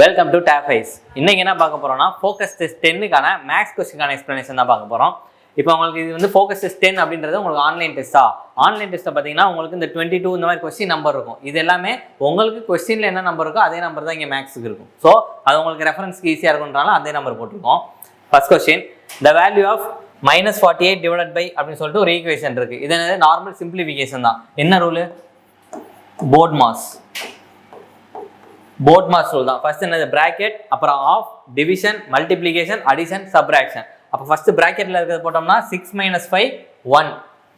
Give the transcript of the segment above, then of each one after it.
Welcome to TAFIS. இன்னைக்கு என்ன பார்க்க போறோம்னா ஃபோக்கஸ் டெஸ்ட் 10க்கான மேக்ஸ் கொஸ்டினுக்கான எக்ஸ்பிளனேஷன் தான் பார்க்க போறோம். இப்போ உங்களுக்கு இது வந்து ஃபோக்கஸ் டெஸ்ட் 10 அப்படின்றது உங்களுக்கு ஆன்லைன் டெஸ்ட்டா. ஆன்லைன் டெஸ்ட்டை பார்த்தீங்கன்னா உங்களுக்கு இந்த 22 இந்த மாதிரி கொஸ்டின் நம்பர் இருக்கும். இது எல்லாமே உங்களுக்கு கொஸ்டின்ல என்ன நம்பர் இருக்கோ அதே நம்பர் தான் இங்கே மேக்ஸுக்கு இருக்கும். ஸோ அது உங்களுக்கு ரெஃபரன்ஸ்க்கு ஈஸியாக இருக்கும்னால அதே நம்பர் போட்டிருக்கோம். First question, the value of -48 divided by அப்படின்னு சொல்லிட்டு ஒரு ஈக்குவேஷன் இருக்கு. இது என்னது நார்மல் சிம்பிளிஃபிகேஷன் தான். என்ன ரூல்? போர்ட் மாஸ் ரூல் தான். ஃபர்ஸ்ட் என்னது பிராக்கெட், அப்புறம் of, division, multiplication, addition, subtraction. அப்போ ஃபர்ஸ்ட் பிராக்கெட்ல இருக்கிறது போட்டோம்னா 6 - 5 1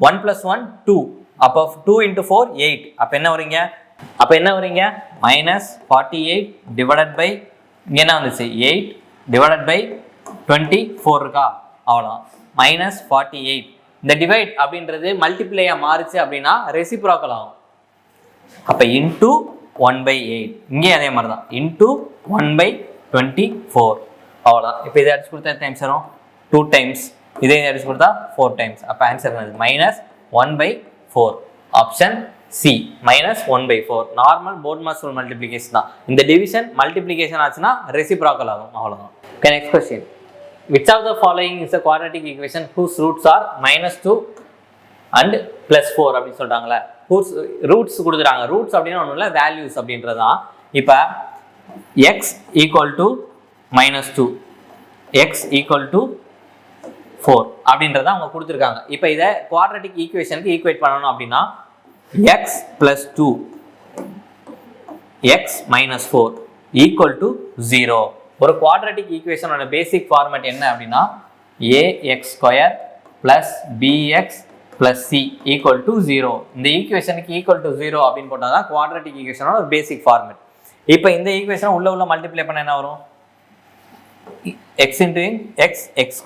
1 + 1 2. அப்போ 2 × 4 8. அப்போ என்ன வரீங்க -48 டிவைடட் பை இங்க என்ன வந்துச்சு 8 டிவைடட் பை 24 இருக்கா, அவ்வளோதான். -48. இந்த டிவைட் அப்படின்றது மல்டிப்ளையா மாறுச்சு அப்படின்னா ரெசிப்ரோக்கல் ஆகும். அப்போ இன்டூ 1/8. இங்கே அதே மாதிரி தான் இன்டூ 1/24. அவ்வளோதான். இப்போ இதை அடிச்சு கொடுத்தா டைம்ஸ் வரும் 2 டைம்ஸ். இதே அடிச்சு கொடுத்தா 4 டைம்ஸ். அப்போ ஆன்சர் என்னது -1/4. Option C -1/4. Normal BODMAS rule multiplication தான். இந்த டிவிஷன் மல்டிப்ளிகேஷன் ஆச்சுன்னா ரெசிப்ரோக்கல் ஆகும், அவ்வளோதான். Okay, next question. Which of the following is a quadratic equation whose roots are -2 and +4 அப்படின்னு சொல்றாங்களே. ரூட்ஸ் கொடுக்குறாங்க. ரூட்ஸ் அப்படின்னு ஒன்றும் இல்லை, வேல்யூஸ் அப்படின்றதான். இப்போ x = -2, x = 4 அப்படின்றத அவங்க கொடுத்துருக்காங்க. இப்போ இதை குவாட்ரட்டிக் ஈக்குவேஷனுக்கு ஈக்குவேட் பண்ணணும் அப்படின்னா x + 2 x - 4 = 0. ஒரு குவாட்ரட்டிக் ஈக்குவேஷனோட பேசிக் ஃபார்மேட் என்ன அப்படின்னா ax² + bx + c = 0. இந்த ஈக்குவேஷனுக்கு = 0 அப்படின்னு போட்டால் தான் குவாட்ரட்டிக் ஈக்குவேஷனோட ஒரு பேசிக் ஃபார்மேட். இப்போ இந்த ஈக்குவேஷனை உள்ள மல்டிப்ளை பண்ண என்ன வரும்? x × x x²,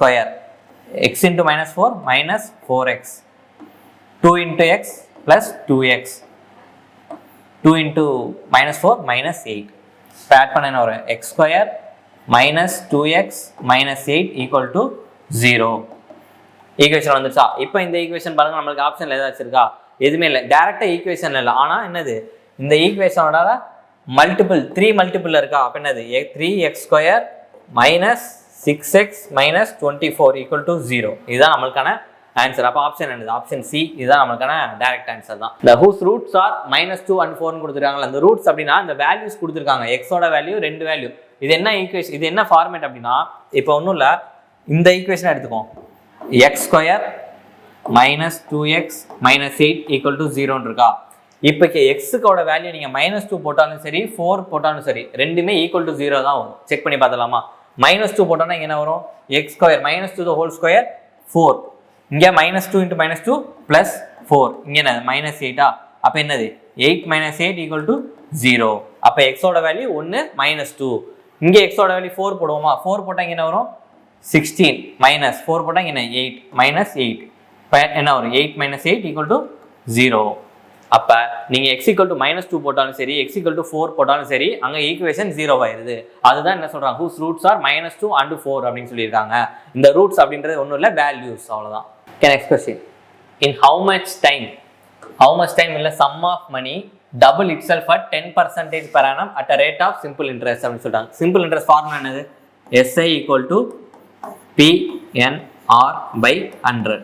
x × -4 -4x, 2 × x + 2x, 2 × -4 -8. இப்போ ஆட் பண்ண என்ன வரும்? x² - 2x - 8 = 0. ஈக்குவேஷன் வந்துச்சா? இப்போ இந்த ஈக்குவேஷன் பாருங்க, நம்மளுக்கு ஆப்ஷன்ல ஏதாச்சும் இருக்கா? எதுவுமே இல்லை. டைரக்டா ஈக்குவேஷன் இல்லை. ஆனால் என்னது, இந்த ஈக்குவேஷனோட மல்டிபிள் 3 மல்டிபிள் இருக்கா? அப்போ என்னது 3x² - 6x - 24 = 0. இதுதான் நம்மளுக்கான ஆன்சர். அப்போ ஆப்ஷன் என்னது? Option C. இதுதான் நம்மளுக்கான டைரக்ட் ஆன்சர் தான். இந்த ஹூஸ் ரூட்ஸ் ஆர் -2 and 4 கொடுத்துருக்காங்களா, அந்த ரூட்ஸ் அப்படின்னா இந்த வேல்யூஸ் கொடுத்துருக்காங்க. எக்ஸோட வேல்யூ 2 வேல்யூ. இது என்ன ஈக்குவேஷன், இது என்ன ஃபார்மேட் அப்படின்னா, இப்போ ஒன்றும் இல்லை, இந்த ஈக்குவேஷன் எடுத்துக்கோ. x² - 2x - 8 = 0 இருக்கா? இப்போ எக்ஸுக்கோட வேல்யூ நீங்கள் -2 போட்டாலும் சரி 4 போட்டாலும் சரி ரெண்டுமே = 0 தான் வரும். செக் பண்ணி பார்த்தலாமா? -2 போட்டோம்னா இங்கே என்ன வரும்? x², -2² 4. இங்கே -2 × -2 +4. இங்கே என்ன -8. அப்போ என்னது 8 - 8 = 0. அப்போ எக்ஸோட வேல்யூ 1 -2. இங்கே எக்ஸோட வேல்யூ 4 போடுவோமா? 4 போட்டால் இங்கே என்ன வரும்? 16 -4 போட்டால் இங்கே 8 -8. இப்போ என்ன வரும்? 8 - 8 = 0. அப்போ நீங்கள் x = -2 போட்டாலும் சரி x = 4 போட்டாலும் சரி அங்கே ஈக்குவேஷன் 0 ஆயிடுது. அதுதான் என்ன சொல்கிறாங்க, ஹூஸ் ரூட்ஸ் ஆர் -2 and 4 அப்படின்னு சொல்லியிருக்காங்க. இந்த ரூட்ஸ் அப்படின்றது ஒன்றும் இல்லை, வேல்யூஸ், அவ்வளோதான். Okay, next question. In how much time இல்லை sum of money double itself at 10% per annum at a rate of simple interest அப்படின்னு சொல்றாங்க. சிம்பிள் இன்ட்ரெஸ்ட் ஃபார்முலா என்னது? SI = PNR/100.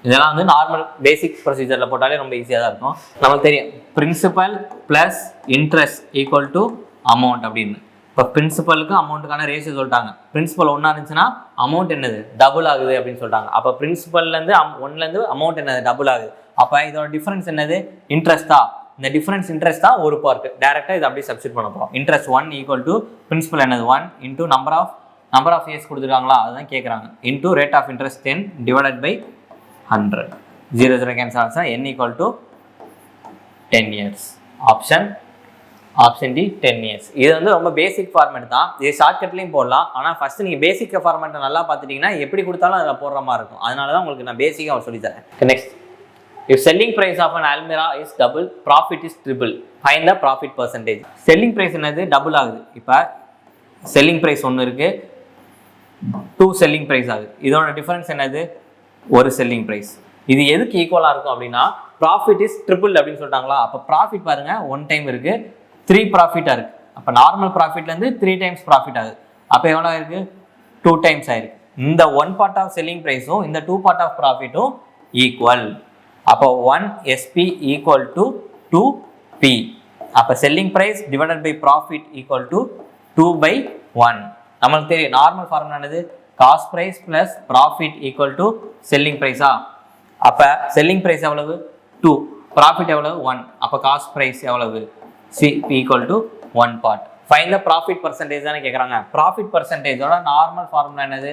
இதெல்லாம் வந்து நார்மல் பேசிக் ப்ரொசீஜர்ல போட்டாலே ரொம்ப ஈஸியாக தான் இருக்கும். நமக்கு தெரியும் பிரின்சிபல் + இன்ட்ரெஸ்ட் = அமௌண்ட் அப்படின்னு. இப்போ பிரின்சிபலுக்கு அமௌண்ட்டுக்கான ரேஷியோ சொல்லிட்டாங்க. பிரின்சிபல் 1 இருந்துச்சுன்னா அமௌண்ட் என்னது டபுள் ஆகுது அப்படின்னு சொல்லிட்டாங்க. அப்போ பிரின்சிபல்லேருந்து 1லேருந்து அமௌண்ட் என்னது டபுள் ஆகுது. அப்போ இதோட டிஃபரன்ஸ் என்னது? இன்ட்ரெஸ்டா. இந்த டிஃபரன்ஸ் இன்ட்ரெஸ்ட் தான் ஒரு பார்ட். டைரக்டா இதை அப்படியே சப்ஸ்டிட் பண்ண போறோம். இன்ட்ரெஸ்ட் 1 = பிரின்சிபல் என்னது 1 × நம்பர் ஆஃப் இயர்ஸ் கொடுத்துருக்காங்களா அதுதான் கேட்குறாங்க, into rate of interest 10 divided by 100. 0 cancel ஆச்சா? n = 10 years. Option D 10 years. இது வந்து ரொம்ப பேசிக் ஃபார்மேட் தான். இது ஷார்ட்கட்லையும் போடலாம். ஆனால் ஃபர்ஸ்ட் நீங்கள் பேசிக் ஃபார்மேட்டை நல்லா பார்த்துட்டீங்கன்னா எப்படி கொடுத்தாலும் அதில் போடுற மாதிரி இருக்கும். அதனால தான் உங்களுக்கு நான் பேசிக்காக சொல்லி தரேன். Next, if selling price of an almirah is double, profit is triple, find the profit percentage. selling price என்னது டபுள் ஆகுது. இப்போ selling price ஒன்று இருக்கு, 2 selling price ஆகுது. இதோட டிஃபரன்ஸ் என்னது? ஒரு selling price. இது எதுக்கு ஈக்குவலாக இருக்கும் அப்படின்னா ப்ராஃபிட் இஸ் ட்ரிபிள் அப்படின்னு சொல்லிட்டாங்களா. அப்போ ப்ராஃபிட் பாருங்க 1 டைம் இருக்கு, 3 ப்ராஃபிட்டாக இருக்கு. அப்போ நார்மல் ப்ராஃபிட்லேருந்து 3 டைம்ஸ் ப்ராஃபிட் ஆகுது. அப்போ எவ்வளோ இருக்குது? 2 டைம்ஸ் ஆயிருக்கு. இந்த 1 பார்ட் ஆஃப் செல்லிங் ப்ரைஸும் இந்த 2 பார்ட் ஆஃப் ப்ராஃபிட்டும் ஈக்குவல். அப்போ 1 SP ஈக்குவல் டு 2P. அப்போ selling price divided by profit equal to 2/1. நம்மளுக்கு தெரியும் நார்மல் ஃபார்முலா என்னது? Cost price plus profit equal to selling ப்ரைஸா? அப்போ செல்லிங் ப்ரைஸ் எவ்வளவு? 2, ப்ராஃபிட் எவ்வளவு? 1. அப்போ காஸ்ட் ப்ரைஸ் எவ்வளவு? CP equal to 1 part. Find the profit percentage தானே கேட்குறாங்க. ப்ராஃபிட் பர்சன்டேஜோட நார்மல் ஃபார்முலா என்னது?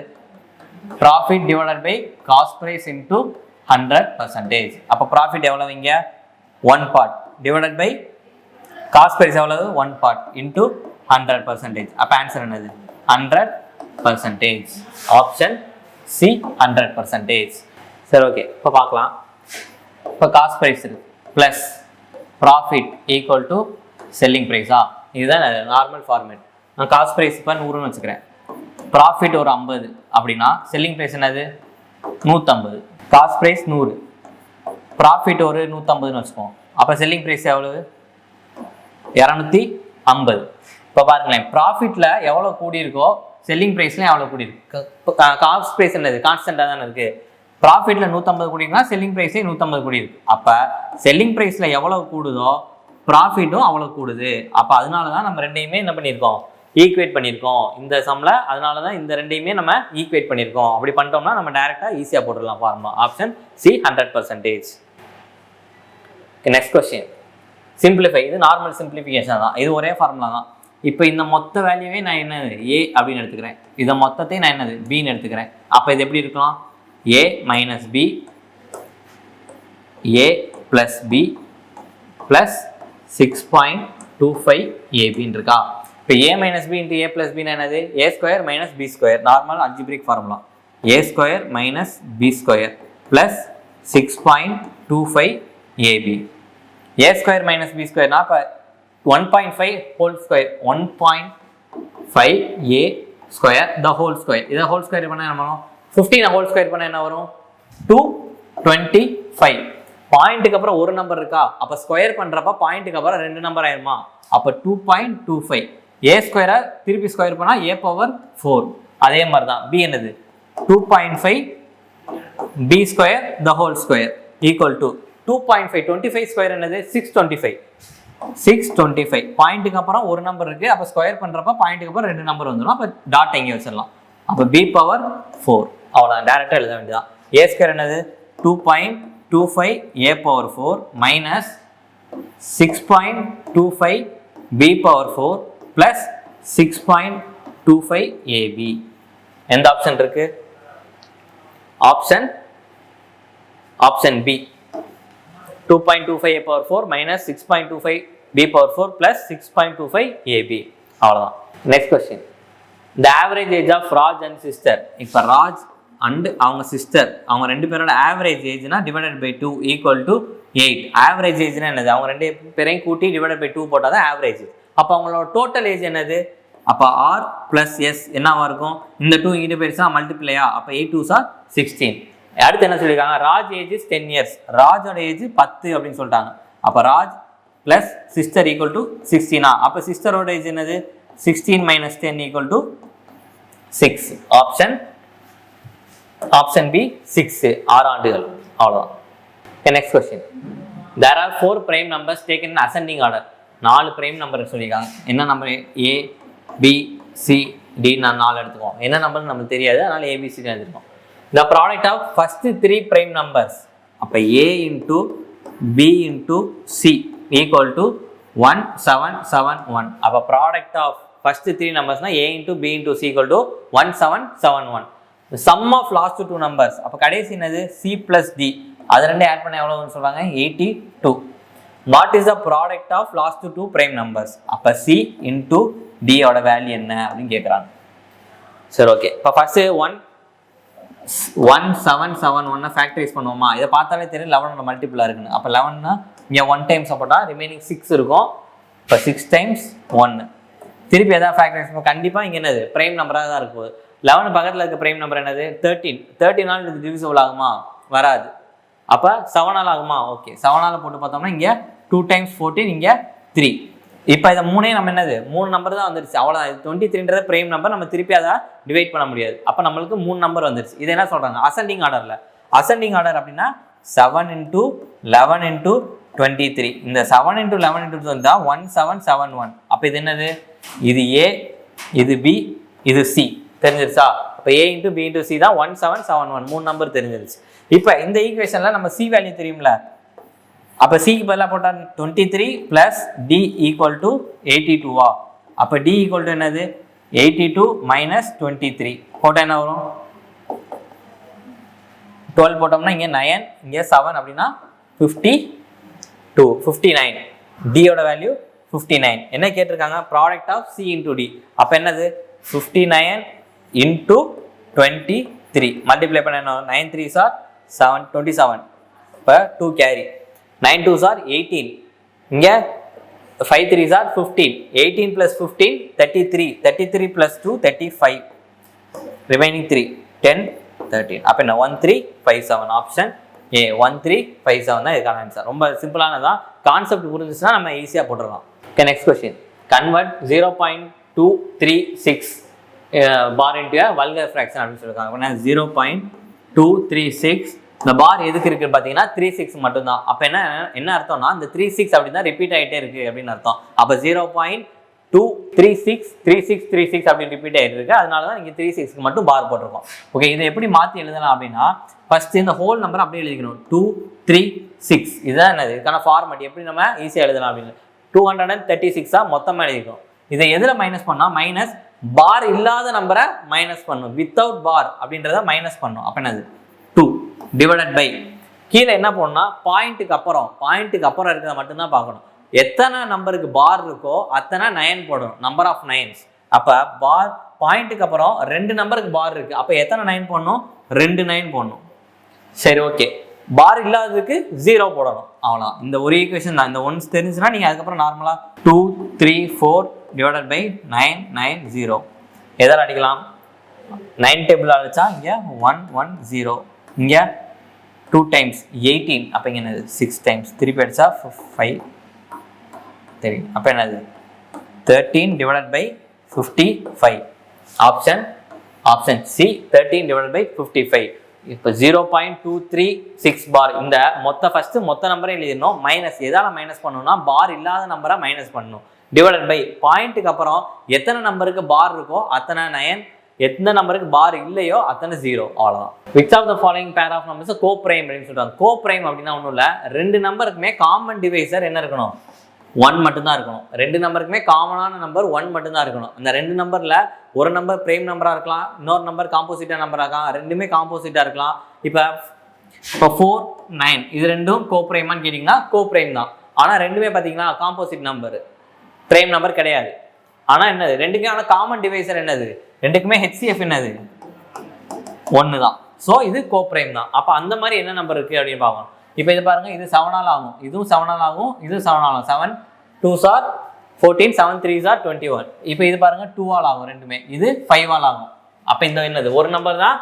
Profit divided by cost price into 100%. அப்போ ப்ராஃபிட் எவ்வளவு இங்கே? 1 part divided by cost price எவ்வளவு? 1 பார்ட் இன்டூ 100%. அப்போ ஆன்சர் என்னது? 100%. Option C 100%. சரி, ஓகே. இப்போ பார்க்கலாம். இப்போ cost price plus profit equal to selling ப்ரைஸா? இதுதான் நார்மல் ஃபார்மேட். நான் காஸ்ட் ப்ரைஸ் இப்போ 100ன்னு வச்சுக்கிறேன். ப்ராஃபிட் ஒரு 50 அப்படின்னா செல்லிங் ப்ரைஸ் என்னது? 150. காஸ்ட் ப்ரைஸ் 100, ப்ராஃபிட் ஒரு 150ன்னு வச்சுக்கோம். அப்போ செல்லிங் ப்ரைஸ் எவ்வளவு? 250. இப்போ பாருங்களேன், ப்ராஃபிட்டில் எவ்வளோ கூடியிருக்கோ செல்லிங் ப்ரைஸ்லையும் எவ்வளோ கூடியிருக்கு. காஸ்ட் ப்ரைஸ் என்னது? கான்ஸ்டண்ட்டாக தானே இருக்குது. ப்ராஃபிட்டில் 150 கூடியிருக்குன்னா செல்லிங் ப்ரைஸே 150 கூடியிருக்கு. அப்போ செல்லிங் ப்ரைஸில் எவ்வளோ கூடுதோ ப்ராஃபிட்டும் அவ்வளோ கூடுது. அப்போ அதனால தான் நம்ம ரெண்டையுமே என்ன பண்ணியிருக்கோம்? ஈக்குவேட் பண்ணியிருக்கோம் இந்த சம்மில். அதனால தான் இந்த ரெண்டையுமே நம்ம ஈக்குவேட் பண்ணியிருக்கோம். அப்படி பண்ணிட்டோம்னா நம்ம டேரெக்டாக ஈஸியாக போட்டுடலாம் formula. Option C 100%. Next question, simplify. இது நார்மல் சிம்பிளிஃபிகேஷன் தான். இது ஒரே ஃபார்முலா தான். இப்போ இந்த மொத்த வேல்யூவே நான் என்னது? ஏ அப்படின்னு எடுத்துக்கிறேன். இதை மொத்தத்தையும் நான் என்னது? பின்னு எடுத்துக்கிறேன். அப்போ இது எப்படி இருக்கலாம்? A minus B, A plus B plus 6.25 ஏபின்னு இருக்கா? இப்போ A minus B into A plus பின்னு என்னது? A square minus B square. Normal algebraic formula. A square minus B square plus 6.25 AB. A square minus B ஸ்கொயர்னா இப்போ 1.5 whole square, 1.5 A square the whole square. இதை whole square பண்ணால் என்ன வரும்? 15 whole square பண்ணால் என்ன வரும்? 225. பாயிண்ட்டுக்கு அப்புறம் ஒரு நம்பர் இருக்கா? அப்போ ஸ்கொயர் பண்ணுறப்ப பாயிண்ட்டுக்கு அப்புறம் 2 நம்பர் ஆயிருமா? அப்போ 2.25. ஏ ஸ்கொயரை திருப்பி ஸ்கொயர் பண்ணால் ஏ பவர் 4. அதே மாதிரி தான் பி என்னது? 2.5 B square the whole square equal to 2.5. 25 square என்னது? 625. 625 பாயிண்ட்டுக்கு அப்புறம் ஒரு நம்பர் இருக்குது. அப்போ ஸ்கொயர் பண்ணுறப்ப பாயிண்ட்டுக்கு அப்புறம் 2 நம்பர் வந்துடும். அப்போ டாட் எங்கே வச்சிடலாம். அப்போ பி பவர் 4. அவ்வளோ டேரெக்டாக எழுத வேண்டியதான். ஏ ஸ்கொயர் என்னது? 2.25 A power 4 minus 6.25 B power 4 plus 6.25 AB. எந்த ஆப்ஷன் இருக்கு? Option B. 2.25 a power 4 minus 6.25 b power 4 plus 6.25 ab. அவ்வளவுதான். Next question, the average age of Raj and sister. இப்போ ராஜ் அண்ட் அவங்க சிஸ்டர், அவங்க ரெண்டு பேரோட ஆவரேஜ் ஏஜ்னா divided by 2 equal to 8. Average ஏஜ்னா என்னது? அவங்க ரெண்டு பேரையும் கூட்டி டிவைடட் பை 2 போட்டால் தான் ஆவரேஜ். அப்போ அவங்களோட டோட்டல் ஏஜ் என்னது? அப்போ ஆர் பிளஸ் எஸ் என்னவா இருக்கும்? இந்த 2 இங்கிட்ட போயிடுச்சா மல்டிப்ளையா? அப்போ 8 2s are 16. அடுத்து என்ன சொல்லியிருக்காங்க? Raj age is 10 years. ராஜோட ஏஜ் 10 அப்படின்னு சொல்லிட்டாங்க. அப்போ Raj plus sister equal to 16. அப்போ சிஸ்டரோட ஏஜ் என்னது? 16 minus 10 equal to 6. Option B 6, 6 ஆண்டுகள். அவ்வளோதான். Next question, there are 4 prime numbers taken in ascending order. 4 prime number சொல்லியிருக்காங்க. என்ன number? A B C D. நான் 4 எடுத்துக்கோம். என்ன நம்பர்னு நமக்கு தெரியாது, அதனால ஏபிசிடி எடுத்துக்கோம். The product of first 3 prime numbers. அப்போ a into b into c equal to 1771. அப்போ product of first 3 numbers a into b into c equal to 1771. The sum of last 2 numbers. அப்போ கடைசி என்னது? c plus d. அது ரெண்டு add பண்ண எவ்வளவுன்னு சொல்றாங்க? 82. What is the product of last 2 prime numbers? அப்போ c into d ஓட வேல்யூ என்ன அப்படின்னு கேட்குறாங்க. சரி, ஓகே. இப்போ ஃபர்ஸ்ட் 1771 ஃபேக்டரைஸ் பண்ணுவோமா? இதை பார்த்தாலே தெரியும் 11 மல்டிபிளாக இருக்குன்னு. அப்போ 11னா இங்கே 1 டைம்ஸ் போட்டால் ரிமைனிங் 6 இருக்கும். இப்போ 6 டைம்ஸ் 1. திருப்பி எதாவது ஃபேக்டரைஸ் பண்ணுவோம். கண்டிப்பாக இங்கே என்னது? பிரைம் நம்பராக தான் இருக்கும். 11 பக்கத்தில் இருக்க பிரைம் நம்பர் என்னது? 13. 13 இது டிவிசிபிள் ஆகுமா? வராது. அப்போ 7 ஆகுமா? ஓகே, 7 போட்டு பார்த்தோம்னா இங்கே 2 டைம்ஸ் 14, இங்கே 3. இப்போ இதை மூணே நம்ம என்னது 3 நம்பர் தான் வந்துருச்சு அவ்வளோ. 23ன்றது பிரைம் நம்பர், நம்ம திருப்பி அதை டிவைட் பண்ண முடியாது. அப்போ நம்மளுக்கு 3 நம்பர் வந்துருச்சு. இது என்ன சொல்கிறாங்க அசெண்டிங் ஆர்டரில். அசெண்டிங் ஆர்டர் அப்படின்னா 7 × 11 × 23. இந்த 7 × 11 × 20 தான் 1771. அப்போ இது என்னது, இது ஏ, இது பி, இது சி தெரிஞ்சிருச்சா? இப்போ A × B × C தான் 1771. 3 நம்பர் தெரிஞ்சிருச்சு. இப்போ இந்த ஈக்குவேஷனில் நம்ம சி வேல்யூ தெரியும்ல, அப்போ சிக்கு பதிலாக போட்டால் 23 + D = 82வா? அப்போ D = என்னது 82 - 23 போட்டால் என்ன வரும்? 12 போட்டோம்னா இங்கே 9, இங்கே 7 அப்படின்னா 52, 59. டியோட வேல்யூ 59. என்ன கேட்டிருக்காங்க? Product of C × D. அப்போ என்னது 59 × 23 மல்டிப்ளை பண்ண என்ன? 9 3s are 7, 27. இப்போ 2 கேரி. 9 2s are 18. இங்கே 5 3s are 15. 18 + 15 33. 33 + 2 35. ரிமைனிங் 3 10 13. அப்போ என்ன 1357. ஆப்ஷன் ஏ 1357 தான் இதுக்கான ஆன்சர். ரொம்ப சிம்பிளானதான். கான்செப்ட் புரிஞ்சுச்சுன்னா நம்ம ஈஸியாக போட்டுடலாம். Okay, next question. Convert 0.236 bar into vulgar fraction அப்படின்னு சொல்லியிருக்காங்க. 0.236 இந்த பார் எதுக்கு இருக்குன்னு பார்த்தீங்கன்னா 36 மட்டும்தான். அப்போ என்ன அர்த்தம்னா இந்த 36 அப்படின்னா ரிப்பீட் ஆகிட்டே இருக்கு அப்படின்னு அர்த்தம். அப்போ 0.236 36 36 அப்படின்னு ரிப்பீட் ஆகிட்டு இருக்கு. அதனால தான் இங்கே 36 மட்டும் பார் போட்டிருக்கோம். ஓகே, இதை எப்படி மாற்றி எழுதலாம் அப்படின்னா ஃபர்ஸ்ட் இந்த ஹோல் நம்பர் அப்படியே எழுதிக்கணும். 236 இதுதான் என்னது இதுக்கான ஃபார்மேட். எப்படி நம்ம ஈஸியாக எழுதலாம் அப்படின்னு 236 மொத்தமாக எழுதிக்கணும். இதை எதில் மைனஸ் பண்ணால் மைனஸ் பார் இல்லாத நம்பரை மைனஸ் பண்ணும். வித்தவுட் பார் அப்படின்றத மைனஸ் பண்ணும். அப்போ என்னது 2 டிவைடட் பை கீழே என்ன பண்ணணும்னா பாயிண்ட்டுக்கு அப்புறம் இருக்கிறத மட்டும்தான் பார்க்கணும். எத்தனை நம்பருக்கு பார் இருக்கோ அத்தனை 9 போடணும். Number of 9s. அப்போ பார் பாயிண்ட்டுக்கு அப்புறம் 2 நம்பருக்கு பார் இருக்கு. அப்போ எத்தனை 9 போடணும்? 2 9 போடணும். சரி, ஓகே. பார் இல்லாததுக்கு 0 போடணும். அவ்வளோ. இந்த ஒரு ஈக்குவேஷன் தான். இந்த ஒன்ஸ் தெரிஞ்சுன்னா நீங்கள் அதுக்கப்புறம் நார்மலாக 2 3 4 டிவைடட் பை 9 9 0 எதால் அடிக்கலாம்? 9 டேபிள் அடிச்சா இங்கே 1 1 0. இங்கே 2 டைம்ஸ் 18. அப்போ இங்கே என்னது 6 டைம்ஸ் திருப்பி அடிச்சா 5 தெரியும். அப்போ என்னது 13 divided by 55. Option C 13 divided by 55. இப்போ 0.236 பார். இந்த மொத்த நம்பரை எழுதிடணும். மைனஸ் எதால் மைனஸ் பண்ணணும்னா பார் இல்லாத நம்பரை மைனஸ் பண்ணணும். டிவைடட் பை பாயிண்ட்டுக்கு அப்புறம் எத்தனை நம்பருக்கு பார் இருக்கோ அத்தனை 9, எத்தனை நம்பருக்கு பார் இல்லையோ அத்தனை 0. அவ்வளோதான். Which of the following pair of numbers co prime அப்படின்னு சொல்றாங்க. கோ பிரைம் அப்படின்னா ஒன்றும் இல்லை, 2 நம்பருக்குமே காமன் டிவைசர் என்ன இருக்கணும்? 1 மட்டும்தான் இருக்கணும். 2 நம்பருக்குமே காமனான நம்பர் 1 மட்டும்தான் இருக்கணும். அந்த 2 நம்பரில் ஒரு நம்பர் பிரைம் நம்பராக இருக்கலாம், இன்னொரு நம்பர் காம்போசிட்டாக நம்பராக இருக்கலாம், ரெண்டுமே காம்போசிட்டாக இருக்கலாம். இப்போ 4 9 இது ரெண்டும் கோ பிரைமான்னு கேட்டிங்கன்னா கோ பிரைம் தான். ஆனால் ரெண்டுமே பார்த்தீங்கன்னா காம்போசிட் நம்பர், பிரைம் நம்பர் கிடையாது. ஆனால் என்னது ரெண்டுக்குமே ஆனால் காமன் டிவைசர் என்னது? ரெண்டுக்குமே HCF என்னது? 1 தான். ஸோ இது கோ பிரைம் தான். அப்போ அந்த மாதிரி என்ன நம்பர் இருக்குது அப்படின்னு பார்க்கணும். இப்போ இது பாருங்கள், இது 7 ஆகும், இதுவும் 7 ஆகும், இதுவும் 7 ஆகும். 7 2s are 14, 7 3s are 21. இப்போ இது பாருங்கள் 2 ஆகும் ரெண்டுமே, இது 5 ஆகும். அப்போ இந்த என்னது ஒரு நம்பர் தான்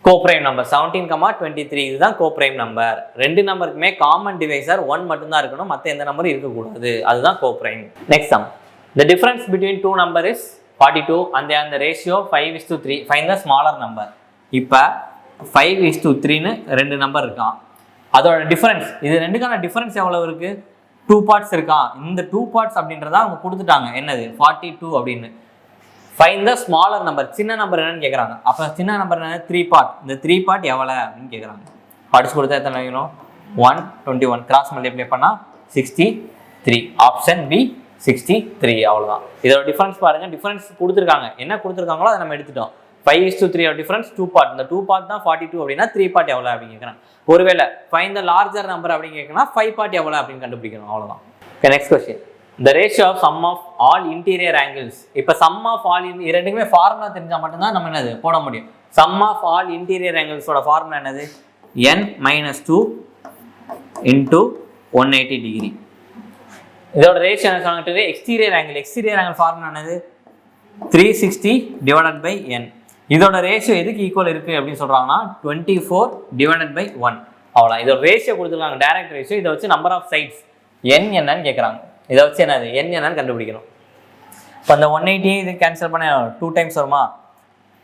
கோ பிரைம் நம்பர். 17, 23 இதுதான் கோ பிரைம் நம்பர். 2 நம்பருக்குமே காமன் டிவைசர் 1 மட்டும்தான் இருக்கணும், மற்ற எந்த நம்பரும் இருக்கக்கூடாது. அதுதான் coprime. Next sum. The difference between two number is 42 and the ratio 5:3. Find the smaller number. இப்போ 5:3ன்னு 2 நம்பர் இருக்கான். அதோட டிஃபரன்ஸ், இது ரெண்டுக்கான டிஃபரன்ஸ் எவ்வளவு இருக்கு? 2 பார்ட்ஸ் இருக்கான். இந்த 2 பார்ட்ஸ் அப்படின்றத அவங்க கொடுத்துட்டாங்க. என்னது 42 அப்படின்னு. Find the smaller number. சின்ன நம்பர் என்னன்னு கேட்குறாங்க. அப்போ சின்ன நம்பர் என்ன? 3 பார்ட். இந்த 3 பார்ட் எவ்வளோ அப்படின்னு கேட்குறாங்க. பார்ட்ஸ் கொடுத்தா எத்தனை வைக்கணும்? 121. கிராஸ் மல்டிப்ளை பண்ணால் 63. Option B 63. அவ்வளோதான். இதோட டிஃபரன்ஸ் பாருங்கள். டிஃபரன்ஸ் கொடுத்துருக்காங்க, என்ன கொடுத்துருக்காங்களோ அதை நம்ம எடுத்துட்டோம். 5:3 டிஃபரன்ஸ் 2 பார்ட். இந்த 2 பார்ட் தான் 42 அப்படின்னா 3 பார்ட் எவ்வளோ அப்படின்னு கேட்குறாங்க. ஒருவேளை ஃபைண்ட் த லார்ஜர் நம்பர் அப்படின்னு கேட்கணும், 5 பார்ட் எவ்வளோ அப்படின்னு கண்டுபிடிக்கணும். அவ்வளோதான். Okay, next question. The ratio of sum of all interior angles. இப்போ sum of all ரெண்டுக்குமே ஃபார்முலா தெரிஞ்சால் மட்டும்தான் நம்ம என்னது போட முடியும். Sum of all interior angles-ஓட ஃபார்முலா என்னது? n-2 into 180 degree. இதோட ரேஷியோ என்ன சொன்னாங்க? Exterior angle. Exterior angle formula என்னது? 360 டிவைடட் பை n. இதோட ரேஷியோ எதுக்கு ஈக்குவல் இருக்கு அப்படின்னு சொல்றாங்கன்னா 24 டிவைடட் பை 1. அவ்வளோ. இதோட ரேஷியோ கொடுத்துருக்காங்க, டைரக்ட் ரேஷியோ. இதை வச்சு நம்பர் ஆஃப் சைட்ஸ் n என்னன்னு கேட்குறாங்க. இதை வச்சு என்னது n என்னன்னு கண்டுபிடிக்கணும். இப்போ அந்த 180 இது கேன்சல் பண்ண 2 டைம்ஸ் வருமா?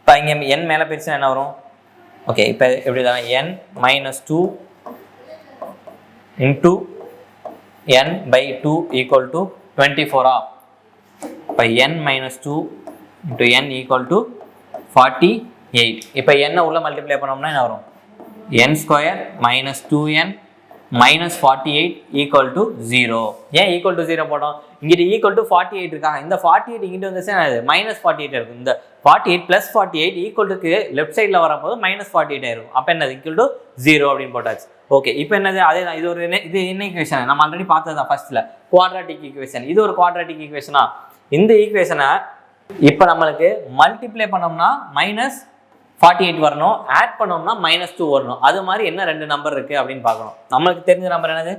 இப்போ இங்கே n மேலே போயிடுச்சுன்னா என்ன வரும்? ஓகே, இப்போ எப்படி தான் n - 2 into n by 2 equal to 24. இப்போ n - 2 into n equal to 48. இப்போ n உள்ள மல்டிப்ளை பண்ணோம்னா என்ன வரும்? n square - 2n - 48 equal to 0. ஏன் ஈக்குவல் டு 0 போட்டோம்? இங்கிட்ட ஈக்குவல் டு 48 இருக்காங்க. இந்த 48 இங்கிட்ட வந்துச்சுன்னா -48 இருக்கும். இந்த 48 + 48 ஈக்குவல் டுக்கு லெஃப்ட் சைடில் வரும்போது -48 ஆயிருக்கும். அப்போ என்னது ஈக்குவல் டு 0 அப்படின்னு போட்டாச்சு. ஓகே, இப்போ என்னது அதே தான். இது ஒரு இது என்ன ஈக்குவேஷன்? நம்ம ஆல்ரெடி பார்த்தது தான் ஃபர்ஸ்ட்ல குவாட்ராட்டிக் ஈக்குவேஷன். இது ஒரு குவாட்ராட்டிக் ஈக்குவேஷனா? இந்த ஈக்குவேஷனை இப்போ நம்மளுக்கு மல்டிப்ளை பண்ணோம்னா -48 வரணும், ஆட் பண்ணோம்னா -2 வரணும். அது மாதிரி என்ன ரெண்டு நம்பர் இருக்குது அப்படின்னு பார்க்கணும். நம்மளுக்கு தெரிஞ்ச நம்பர் என்னது?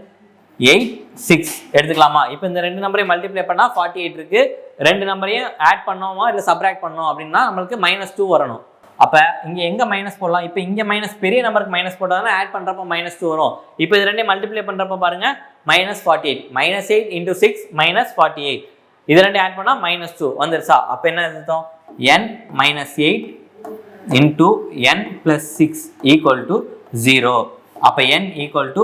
8, 6 எடுத்துக்கலாமா? இப்போ இந்த ரெண்டு நம்பரையும் மல்டிப்ளை பண்ணால் 48 இருக்குது. ரெண்டு நம்பரையும் ஆட் பண்ணோமா இல்லை சப்ராக்ட் பண்ணோம் அப்படின்னா நம்மளுக்கு -2 வரணும். அப்போ இங்கே எங்கே மைனஸ் போடலாம்? இப்போ இங்கே பெரிய நம்பருக்கு மைனஸ் போட்டால் ஆட் பண்ணுறப்போ -2 வரும். இப்போ இது ரெண்டையும் மல்டிப்ளை பண்ணுறப்போ பாருங்க -48 -8 × 6 -48 இது ரெண்டையும் ஆட் பண்ணால் -2 வந்துருச்சா? அப்போ என்ன அர்த்தம்? n - 8 into n plus 6 equal to 0. அப்போ n equal to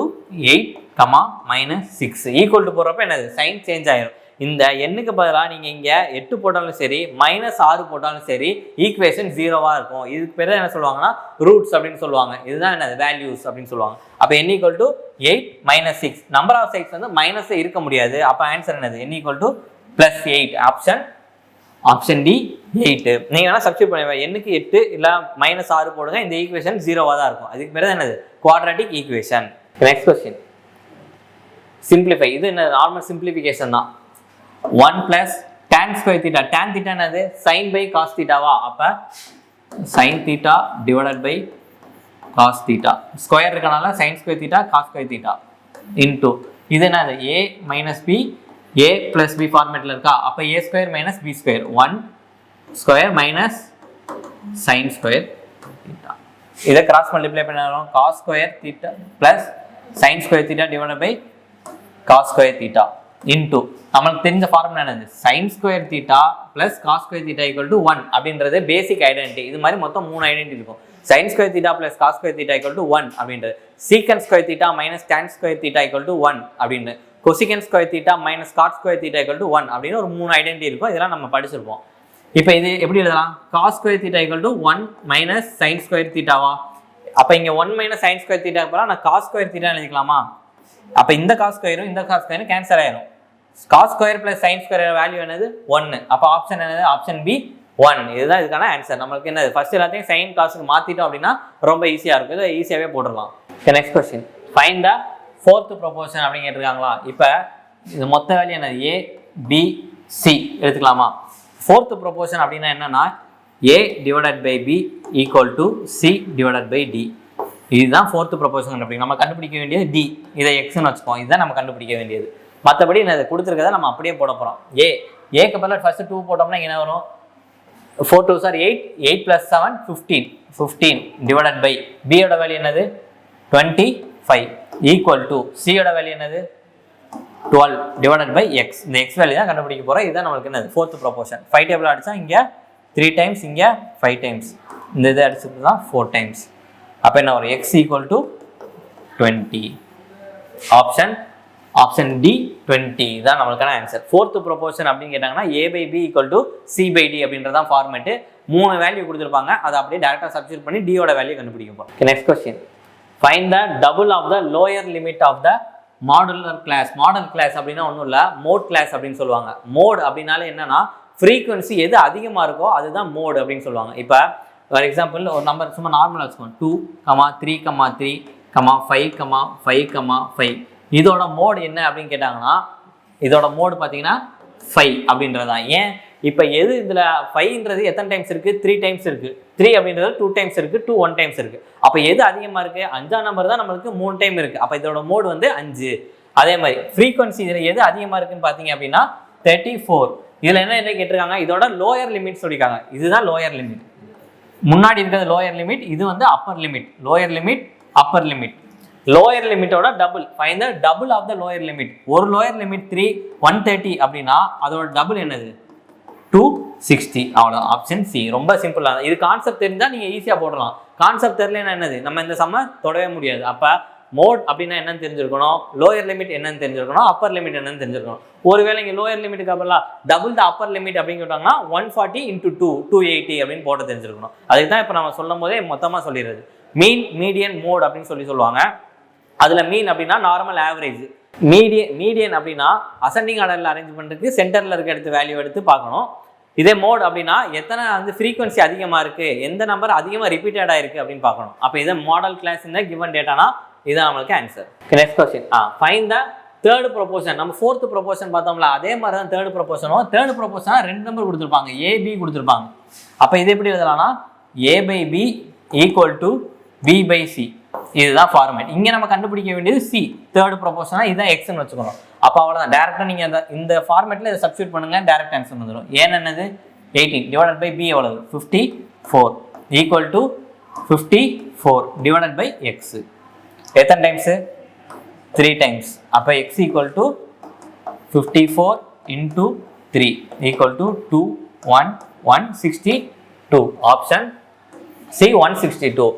8, -6 equal to போடுறப்ப என்னது சைன் சேஞ்ச் ஆயிரும். இந்த எண்ணுக்கு பதிலாக நீங்கள் இங்கே 8 போட்டாலும் சரி -6 போட்டாலும் சரி ஈக்குவேஷன் 0வா இருக்கும். இதுக்கு பேர் என்ன சொல்லுவாங்கன்னா ரூட்ஸ் அப்படின்னு சொல்லுவாங்க. இதுதான் என்னது வேல்யூஸ் அப்படின்னு சொல்லுவாங்க. அப்போ n equal to 8 - 6 number of sides வந்து மைனஸே இருக்க முடியாது. அப்போ ஆன்சர் என்னது? n equal to +8. Option D 8. நீங்கள் வேணால் சப்ஸ்டியூட் பண்ணுவீங்க. எண்ணுக்கு 8 இல்லை -6 போடுங்க. இந்த ஈக்குவேஷன் 0வா தான் இருக்கும். அதுக்கு பேர் என்னது? Quadratic equation. Next question simplify. இது என்ன நார்மல் சிம்பிளிஃபிகேஷன் தான். 1 + tan square theta. tan theta என்னது? sin by cos theta-வா? அப்போ sin theta / cos theta square இருக்கனால sin square theta cos square theta into இது என்னது? a - b a + b ஃபார்மேட்டில் இருக்கா? அப்போ a square - b square 1 square - sin square theta. இதை cross multiply பண்ணாலும் cos square theta + sin square theta / cos square theta into நம்மளுக்கு தெரிஞ்ச formula என்னது? sin square theta + cos square theta = 1 அப்படின்றது பேசிக் identity. இது மாதிரி மொத்தம் 3 ஐடென்டிட்டி இருக்கும். sin square theta + cos square theta = 1 அப்படின்றது, secant square theta - tan square theta = 1 அப்படின்னு, cosecant square theta - cot square theta = 1 அப்படின்னு ஒரு 3 ஐடென்டிட்டி இருக்கும். இதெல்லாம் நம்ம படிச்சிருப்போம். இப்போ இது எப்படி எழுதலாம்? cos square theta = 1 - sin square theta-வா? அப்போ இங்கே 1 - sin ஸ்கொயர் theta நான் cos ஸ்கொயர் theta எழுதிக்கலாமா? அப்போ இந்த cos ஸ்கொயரும் இந்த cos ஸ்கொயரும் கேன்சல் ஆயிரும். cos square + sin square value என்னது? 1. அப்போ ஆப்ஷன் என்னது? Option B 1. இதுதான் இதுக்கான ஆன்சர். நம்மளுக்கு என்னது? ஃபர்ஸ்ட் எல்லாத்தையும் sin cosக்கு மாற்றிட்டோம் அப்படின்னா ரொம்ப ஈஸியாக இருக்கும். இதை ஈஸியாகவே போட்டுடலாம். Next question find the fourth proportion அப்படின்னு கேட்டிருக்காங்களா? இப்போ இது மொத்த வேல்யூ என்னது? a b c எடுத்துக்கலாமா? ஃபோர்த் ப்ரொபோர்ஷன் அப்படின்னா என்னன்னா a / b = c / d. இதுதான் ஃபோர்த் ப்ரொபோர்ஷன். அப்படி நம்ம கண்டுபிடிக்க வேண்டியது d. இதை எக்ஸ்ன்னு வச்சுப்போம். இதுதான் நம்ம கண்டுபிடிக்க வேண்டியது. மற்றபடி நான் இதை கொடுத்துருக்கதை நம்ம அப்படியே போட போகிறோம். ஏக்கு பதிலாக ஃபர்ஸ்ட் 2 போட்டோம்னா என்ன வரும்? 4 2s are 8 8 + 7 15 divided by b யோட வேல்யூ என்னது? 25 ஈக்குவல் டு c யோட வேல்யூ என்னது? 12 டிவைடட் பை x. இந்த x வேல்யூ தான் கண்டுபிடிக்க போகிறோம். இதுதான் நம்மளுக்கு என்னது? Fourth proportion. 5 டேபிள் அடித்தா இங்கே 3 டைம்ஸ், இங்கே 5 டைம்ஸ், இந்த இதை அடிச்சுட்டு தான் 4 டைம்ஸ். அப்போ என்ன வரும்? x = 20. ஆப்ஷன் டி 20 தான் நம்மளுக்கான ஆன்சர். ஃபோர்த் ப்ரொபோர்ஷன் அப்படின்னு கேட்டாங்கன்னா a/b = c/d அப்படின்றதான் ஃபார்மேட்டு. 3 வேல்யூ கொடுத்துருப்பாங்க. அதை அப்படியே டேரெக்டாக சப்ஸ்டிட்யூட் பண்ணி d யோட வேல்யூ கண்டுபிடிக்க போகிறோம். Next question find the double of the lower limit of the modular class. Modal class அப்படின்னா ஒன்றும் இல்லை, மோட் கிளாஸ் அப்படின்னு சொல்லுவாங்க. மோட் அப்படின்னாலே என்னன்னா ஃப்ரீக்வன்சி எது அதிகமாக இருக்கோ அதுதான் மோடு அப்படின்னு சொல்லுவாங்க. இப்போ ஃபார் எக்ஸாம்பிள் ஒரு நம்பர் சும்மா நார்மலாக வச்சுக்கோங்க. 2, 3, 3, 5, 5, 5. இதோட மோடு என்ன அப்படின்னு கேட்டாங்கன்னா இதோட மோடு பார்த்தீங்கன்னா 5 அப்படின்றது தான். ஏன் இப்போ எது இதில் 5ன்றது எத்தனை டைம்ஸ் இருக்குது? 3 டைம்ஸ் இருக்குது. 3 அப்படின்றது 2 டைம்ஸ் இருக்குது. 2 1 டைம்ஸ் இருக்குது. அப்போ எது அதிகமாக இருக்குது? 5ஆம் நம்பர் தான் நம்மளுக்கு 3 டைம் இருக்குது. அப்போ இதோட மோடு வந்து 5. அதே மாதிரி ஃப்ரீக்வன்சி இதில் எது அதிகமாக இருக்குன்னு பார்த்தீங்க அப்படின்னா 34. இதில் என்ன கேட்டிருக்காங்க? இதோட லோயர் லிமிட் சொல்லியிருக்காங்க. இதுதான் லோயர் லிமிட். முன்னாடி இருக்கிறது லோயர் லிமிட், இது வந்து upper limit. Lower limit, upper limit. Lower லிமிட்டோட double. Find the double of the lower limit. ஒரு லோயர் லிமிட் 130 அப்படின்னா அதோட டபுள் என்னது 260. அவ்வளோ. Option C. ரொம்ப சிம்பிளாக இது கான்செப்ட் தெரிஞ்சால் நீங்கள் ஈஸியாக போடலாம். கான்செப்ட் தெரியலன்னா என்னது நம்ம இந்த சம்ம தொடவே முடியாது. அப்போ மோட் அப்படின்னா என்னன்னு தெரிஞ்சிருக்கணும், லோயர் லிமிட் என்னன்னு தெரிஞ்சிருக்கணும், அப்பர் லிமிட் என்னன்னு தெரிஞ்சிருக்கணும். ஒருவேளை இங்கே லோயர் லிமிட்டுக்கு அப்புறம் டபுள் த அப்பர் லிமிட் அப்படின்னு கேட்டாங்கன்னா 140 × 2 280 அப்படின்னு போட தெரிஞ்சிருக்கணும். அதுக்கு தான் இப்போ நம்ம சொல்லும் போதே மொத்தமாக சொல்லிடுறது. மீன், மீடியன், மோட் அப்படின்னு சொல்லுவாங்க. அதில் மீன் அப்படின்னா நார்மல் ஆவரேஜ், மீடியன் அப்படின்னா அசெண்டிங் ஆர்டரில் அரேஞ்ச் பண்ணுறதுக்கு சென்டரில் இருக்க எடுத்து வேல்யூ எடுத்து பார்க்கணும். இதே மோட் அப்படின்னா எத்தனை வந்து ஃப்ரீக்வன்சி அதிகமாக இருக்குது, எந்த நம்பர் அதிகமாக ரிப்பீட்டட் ஆயிருக்கு அப்படின்னு பார்க்கணும். அப்போ இதை மாடல் கிளாஸ் இந்த கிவன் டேட்டானா இதுதான் நம்மளுக்கு answer. Next question. Find the third proportion. நம்ம ஃபோர்த் ப்ரொபோஷன் பார்த்தோம்ல, அதே மாதிரி தான் தேர்ட் ப்ரொபோஷனும். தேர்ட் ப்ரொபோஷனாக 2 நம்பர் கொடுத்துருப்பாங்க, ஏபி கொடுத்துருப்பாங்க. அப்போ இது எப்படி எழுதலாம்னா a/b = b/c. இதுதான் ஃபார்மேட். இங்கே நம்ம கண்டுபிடிக்க வேண்டியது சி. தேர்ட் ப்ரொபோஷனா இதுதான் எக்ஸ்ன்னு வச்சுக்கணும். அப்போ அவ்வளோதான். டேரெக்டாக நீங்கள் இந்த ஃபார்மேட்டில் இதை சப்ஸ்டியூட் பண்ணுங்க, டேரெக்ட் ஆன்சர் வந்துடும். ஏன் என்னது 18 டிவைடட் பை பி எவ்வளவு 54 = 54 டிவைடட் பை எக்ஸ். எத்தனை டைம்ஸு 3 டைம்ஸ். அப்போ x = 54 × 3 = 2 1 162. Option C 162.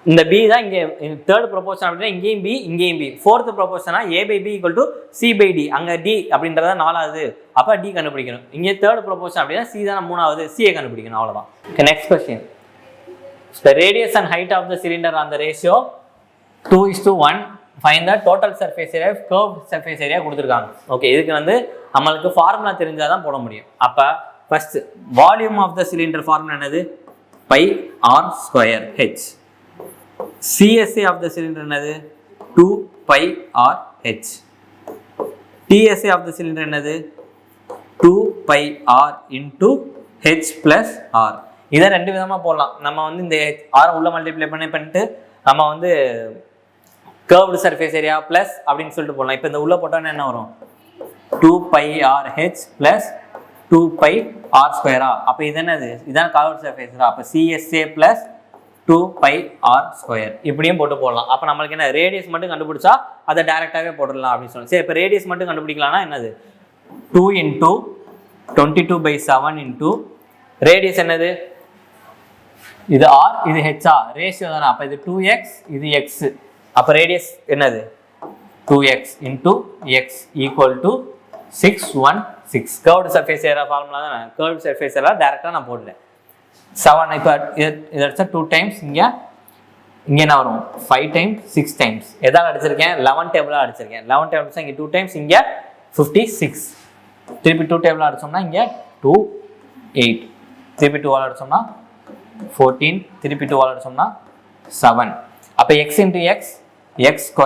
இந்த பி தான் இங்கே தேர்ட் ப்ரொபோஷன் அப்படின்னா இங்கேயும் பி இங்கேயும் பி. Fourth ப்ரொபோஷனா a/b = c/d. அங்கே டி அப்படின்றத 4வது. அப்போ டி கண்டுபிடிக்கணும். இங்கே தேர்ட் ப்ரொபோஷன் அப்படின்னா சி தான் 3வது, சியை கண்டுபிடிக்கணும். அவ்வளோதான். Next question. The radius and height of the cylinder on the ratio 2:1. Find the total surface area of curved surface area கொடுத்துருக்காங்க. ஓகே, இதுக்கு வந்து நம்மளுக்கு ஃபார்முலா தெரிஞ்சால் தான் போட முடியும். அப்போ first volume of the cylinder formula என்னது πr²h. CSA of the cylinder என்னது 2πrh. TSA of the cylinder என்னது 2πr × h + r. இதை 2 விதமாக போடலாம். நம்ம வந்து இந்த ஆரை உள்ள மல்டிப்ளை பண்ணிட்டு நம்ம வந்து கர்வ்டு சர்ஃபேஸ் ஏரியா ப்ளஸ் அப்படின்னு சொல்லிட்டு போடலாம். இப்போ இந்த உள்ள போட்டோன்னா என்ன வரும் 2πrh + 2πr². அப்போ இது என்னது இதான் கர்வ்டு சர்ஃபேஸ் ஏரியா. அப்போ CSA + 2πr². இப்படியும் போட்டு போடலாம். அப்போ நம்மளுக்கு என்ன ரேடியஸ் மட்டும் கண்டுபிடிச்சா அதை டேரெக்டாகவே போடலாம் அப்படின்னு சொல்லலாம். சரி, இப்போ ரேடியஸ் மட்டும் கண்டுபிடிக்கலாம்னா என்னது 2 × 22/7 ரேடியஸ் என்னது இது r இது h. ரேஷியோ தானே. அப்போ இது 2x இது x. அப்போ ரேடியஸ் என்னது 2x × x = 616. Curved surface area formula தானே. கர்வ்டு சர்ஃபேஸ் ஏரியா டேரெக்டாக நான் போடல. 7 இப்போ இதை அடிச்சா 2 டைம்ஸ். இங்கே என்ன வரும் 5 டைம்ஸ் 6 டைம்ஸ். எதாவது அடிச்சிருக்கேன் 11 டேபிளாக அடிச்சிருக்கேன். 11 டேபிள்ஸ் இங்கே 2 டைம்ஸ், இங்கே 56. திருப்பி 2 டேபிளாக அடிச்சோம்னா இங்கே 2 8. திருப்பி 2 ஆல் அடிச்சோம்னா 14. திருப்பி 2 ஆல் அடிச்சோம்னா 7. அப்போ x × x x²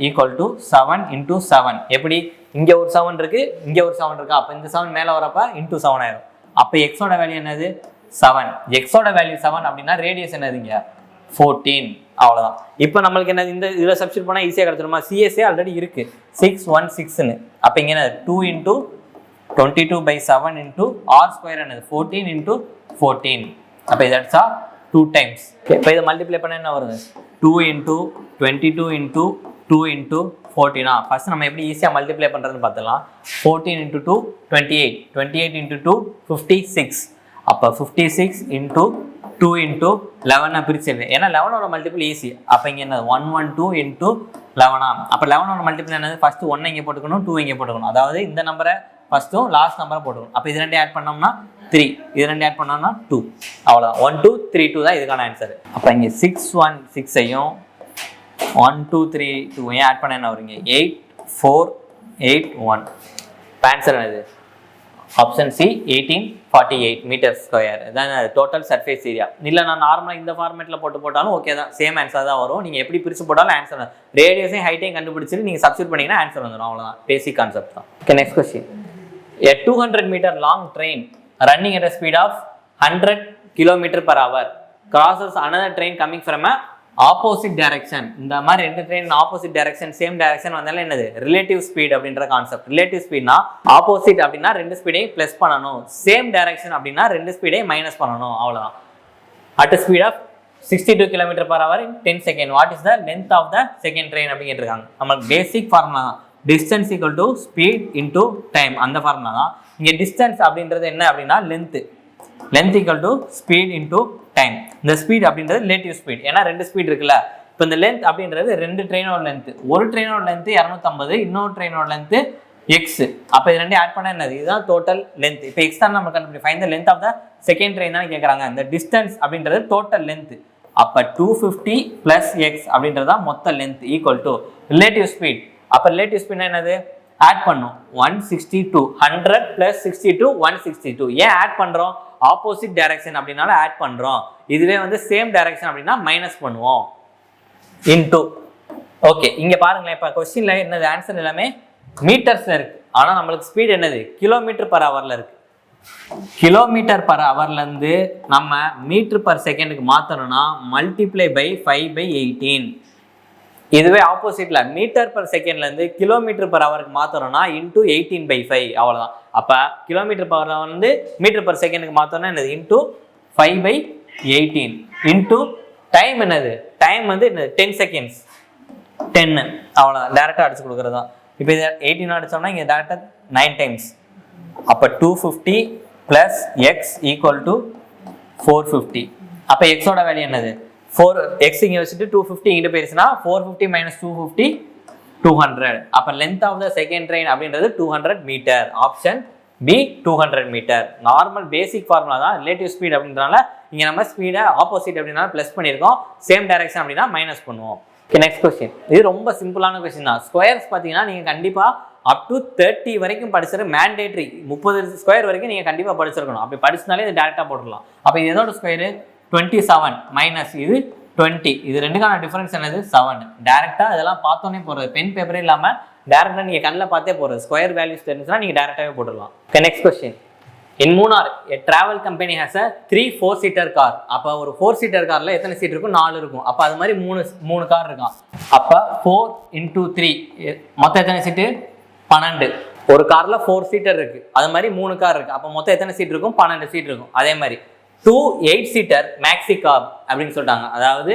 = 7 × 7. எப்படி இங்கே ஒரு 7 இருக்கு, இங்கே ஒரு 7 இருக்கா. அப்போ இந்த 7 மேலே வரப்ப × 7 ஆயிரும். அப்போ எக்ஸோட வேல்யூ என்னது 7. எக்ஸோட வேல்யூ 7 அப்படின்னா ரேடியஸ் என்னது இங்கே 14. அவ்வளோதான். இப்போ நம்மளுக்கு என்ன இந்த இதில் சப்ஸ்டியூட் பண்ணால் ஈஸியாக கிடச்சிருமா. CSA ஆல்ரெடி இருக்கு 616. அப்போ இங்கே என்ன 2 × 22/7 × r² என்னது 14 × 14. அப்போ இது அடிச்சா 2 டைம்ஸ். இப்போ இதை மல்டிப்ளை பண்ண என்ன வருது 2 × 22 × 2 × 14. ஃபர்ஸ்ட் நம்ம எப்படி ஈஸியாக மல்டிப்ளை பண்ணுறதுன்னு பார்த்துலாம். 14 × 2 28. 28 × 2 56. அப்போ 56 × 2 × 11 பிரிச்சிருது. ஏன்னா 11ஓட மல்டிபிள் ஈஸி. அப்போ இங்கே என்ன 112 × 11. அப்போ 11ஓட மல்டிபிள் என்னது ஃபர்ஸ்ட் 1 இங்கே போட்டுக்கணும், 2 இங்கே போட்டுக்கணும். அதாவது இந்த நம்பரை ஃபர்ஸ்ட்டும் லாஸ்ட் நம்பரை போட்டுக்கணும். அப்போ இது 2 ஆட் பண்ணோம்னா 3, இது 2 ஆட் பண்ணோம்னா 2. அவ்வளோதான். 1 2 3 2 தான் இதுக்கான ஆன்சர். அப்போ இங்கே 616ஐயும் 1 2 3 2ஐயும் ஆட் பண்ண என்ன வருங்க 8 4 8 1. ஆன்சர் என்னது ஆப்ஷன் சி 1848 m². இதான் டோட்டல் சர்ஃபேஸ் ஏரியா. இல்லை நான் நார்மலாக இந்த ஃபார்மேட்டில் போட்டாலும் ஓகே தான், சேம் ஆன்சர் தான் வரும். நீங்கள் எப்படி பிரித்து போட்டாலும் ஆன்சர் தான். ரேடியஸையும் ஹைட்டையும் கண்டுபிடிச்சிட்டு நீங்கள் சப்ஸ்டியூட் பண்ணிங்கன்னா ஆன்சர் வந்துடும். அவ்வளோதான், பேசிக் கான்செப்ட் தான். Okay, next question. A 200 meter long train running at a speed of 100 km/h crosses another train coming from a opposite direction. இந்த மாதிரி 2 train opposite direction same direction வந்தாலும் என்னது ரிலேட்டிவ் ஸ்பீட் அப்படின்ற concept. Relative ஸ்பீட்னா opposite அப்படின்னா 2 ஸ்பீடையும் plus பண்ணணும், same direction அப்படின்னா 2 ஸ்பீடையும் மைனஸ் பண்ணணும். அவ்வளோதான். At speed of 62 km/h in 10 seconds. What is the length of the second train அப்படி கேட்டிருக்காங்க. நமக்கு பேசிக் ஃபார்முலா தான், distance equal to speed into time. அந்த ஃபார்முலா தான். இங்கே டிஸ்டன்ஸ் அப்படின்றது என்ன அப்படின்னா length, length equal to speed into time. இந்த ஸ்பீட் அப்படின்றது ரிலேட்டிவ் ஸ்பீட், ஏன்னா ரெண்டு ஸ்பீட் இருக்குல்ல. இப்போ இந்த லென்த் அப்படின்றது ரெண்டு ட்ரெயினோட லென்த்து, ஒரு ட்ரெயினோட லென்த்து 250, இன்னொரு ட்ரெயினோட லென்த்து எக்ஸ். அப்போ இது ரெண்டு ஆட் பண்ண என்னது, இதுதான் டோட்டல் லென்த். இப்போ எக்ஸ் தான் நம்ம கண்டுபிடி, find the length of the second train தான் கேட்குறாங்க. இந்த டிஸ்டன்ஸ் அப்படின்றது டோட்டல் லென்த். அப்போ 250 + எக்ஸ் அப்படின்றது தான் மொத்த length equal to relative speed. அப்போ ரிலேட்டிவ் ஸ்பீட்னா என்னது, ஆட் பண்ணும் 162, 100 + 62 162. ஏன் ஆட் பண்ணுறோம், ஆப்போசிட் டைரக்ஷன் அப்படின்னால ஆட் பண்ணுறோம். இதுவே வந்து சேம் டைரக்ஷன் அப்படின்னா மைனஸ் பண்ணுவோம் இன்டூ. ஓகே, இங்கே பாருங்களேன். இப்போ கொஸ்டின்ல என்னது ஆன்சர் எல்லாமே மீட்டர்ஸ்ல இருக்கு, ஆனால் நம்மளுக்கு ஸ்பீட் என்னது km/h இருக்கு. km/h இருந்து நம்ம மீட்டர்/செகண்டுக்கு மாற்றணும்னா மல்டிப்ளை பை 5/18. இதுவே ஆப்போசிட்ல மீட்டர்/செகண்ட்ல இருந்து km/h மாற்றணும்னா இன்டூ 18/5. அவ்வளோதான். அப்போ km/h வந்து மீட்டர்/செகண்டுக்கு மாற்றணும்னா என்னது இன்டூ 5/18 இன்டூ டைம். என்னது டைம் வந்து என்னது 10 seconds, 10. அவ்வளோதான், டேரெக்டாக அடிச்சு கொடுக்குறது தான். இப்போ இது 18 அடிச்சோம்னா இங்கே டேரெக்டாக 9 times. அப்போ 250 + எக்ஸ் ஈக்குவல் டு 450. அப்போ எக்ஸோட வேல்யூ என்னது 4. எக்ஸ் இங்கே வச்சுட்டு 250 இங்கிட்ட போயிருச்சுன்னா 450 - 250 200. அப்போ length of the second train அப்படின்றது 200 metre. Option B 200 metre. Normal basic formula தான். ரிலேட்டிவ் ஸ்பீட் அப்படின்றனால இங்கே நம்ம ஸ்பீடை ஆப்போசிட் அப்படின்னா ப்ளஸ் பண்ணியிருக்கோம், சேம் டைரக்ஷன் அப்படின்னா மைனஸ் பண்ணுவோம். Okay, next question. இது ரொம்ப சிம்பிளான கொஸ்டின் தான். ஸ்கொயர்ஸ் பார்த்தீங்கன்னா நீங்கள் கண்டிப்பாக அப் டு 30 வரைக்கும் படிச்சிரு, மேண்டேட்ரி 30 ஸ்கொயர் வரைக்கும் நீங்கள் கண்டிப்பாக படிச்சிருக்கணும். அப்படி படிச்சினாலே இது டேரெக்டாக போட்டுடலாம். அப்போ இது எதோட ஸ்கொயரு 27 மைனஸ் இது 20. இது ரெண்டுக்கான டிஃபரன்ஸ் என்னது 7. டேரெக்டாக இதெல்லாம் பார்த்தோன்னே போகிறது, பென் பேப்பரே இல்லாமல் டேரெக்டாக நீங்கள் கண்ணில் பார்த்தே போகிறது. ஸ்கொயர் வேல்யூஸ் தெரிஞ்சுன்னா நீங்கள் டேரெக்டாகவே போட்டுடலாம். Okay, next question. In Munnar a travel company has a 3 4-seater car. அப்போ ஒரு 4-seater காரில் எத்தனை சீட் இருக்கும், 4 இருக்கும். அப்போ அது மாதிரி மூணு கார் இருக்கும். அப்போ 4 × 3 மொத்தம் எத்தனை சீட்டு 12. ஒரு காரில் 4 seater இருக்கு, அது மாதிரி 3 கார் இருக்கு. அப்போ மொத்தம் எத்தனை சீட் இருக்கும், 12 சீட் இருக்கும். அதே மாதிரி 2 8-seater மேக்ஸி கார் அப்படின்னு சொல்லிட்டாங்க. அதாவது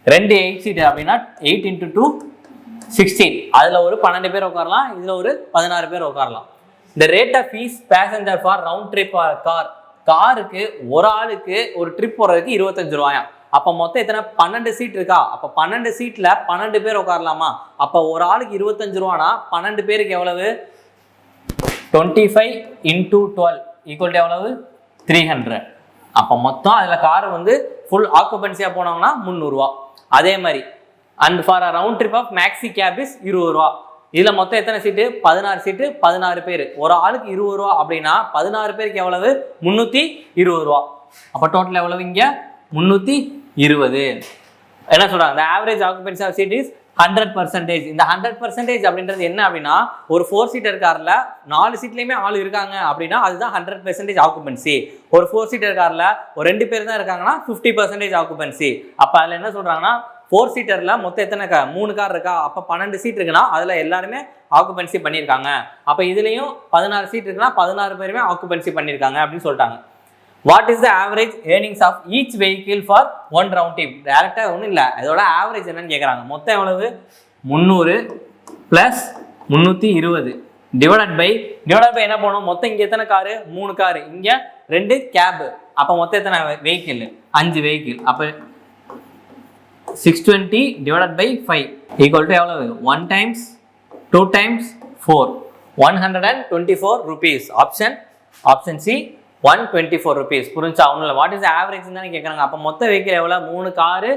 2 8-seater அப்படின்னா 8 × 2 16. அதில் ஒரு 12 பேர் உட்காரலாம், இதில் ஒரு 16 பேர் உட்காரலாம். The rate of fees passenger for round trip car. காருக்கு ஒரு ஆளுக்கு ஒரு ட்ரிப் போகிறதுக்கு 25 ரூபாயா. அப்போ மொத்தம் எத்தனை 12 சீட் இருக்கா. அப்போ 12 சீட்டில் 12 பேர் உட்காரலாமா. அப்போ ஒரு ஆளுக்கு 25 ரூபானா 12 பேருக்கு எவ்வளவு 25 × 12 ஈக்குவல் டு எவ்வளவு 300. அப்போ மொத்தம் அதில் கார் வந்து ஃபுல் ஆக்குபென்சியாக போனாங்கன்னா 300 ரூபா. அதே மாதிரி and for a round trip of maxi cab is 20 ரூபா. இதில் மொத்தம் எத்தனை சீட்டு 16 சீட்டு, 16 பேர். ஒரு ஆளுக்கு 20 ரூபா அப்படின்னா 16 பேருக்கு எவ்வளவு 320 ரூபா. அப்போ டோட்டல் எவ்வளவு இங்கே 320. என்ன சொல்கிறாங்க, இந்த average occupancy of seat is 100%. இந்த 100% அப்படின்றது என்ன அப்படின்னா, ஒரு 4-seater காரில் 4 சீட்லேயுமே ஆள் இருக்காங்க அப்படின்னா அதுதான் 100% ஆக்குபென்சி. ஒரு 4-seater காரில் ஒரு 2 பேர் தான் இருக்காங்கன்னா 50% ஆக்குபென்சி. அப்போ அதில் என்ன சொல்கிறாங்கன்னா 4-seaterல மொத்தம் எத்தனை 3 கார் இருக்கா. அப்போ 12 சீட் இருக்குன்னா அதில் எல்லாருமே ஆக்குபென்சி பண்ணியிருக்காங்க. அப்போ இதுலேயும் 16 சீட் இருக்குன்னா 16 பேருமே ஆக்குபென்சி பண்ணியிருக்காங்க அப்படின்னு சொல்லிட்டாங்க. What is the average earnings of each vehicle for 1 round trip. டேரெக்டாக ஒன்றும் இல்லை, இதோட ஆவரேஜ் என்னன்னு கேட்குறாங்க. மொத்தம் எவ்வளவு 300 + 320 டிவைடட் பை என்ன பண்ணணும், மொத்தம் இங்கே எத்தனை காரு 3 காரு, இங்கே 2 கேபு. அப்போ மொத்தம் எத்தனை வெஹிக்கிள் 5 வெஹிக்கிள். அப்போ 620 divided by 5 equal to எவ்வளவு 1 times 2 times 4 124 rupees. Option C 124 rupees. புரிஞ்சா ஒன்றும் இல்லை. வாட் இஸ் ஆவரேஜ் தானே கேட்குறாங்க. அப்போ மொத்த வெஹிக்கிள் எவ்வளோ 3 காரு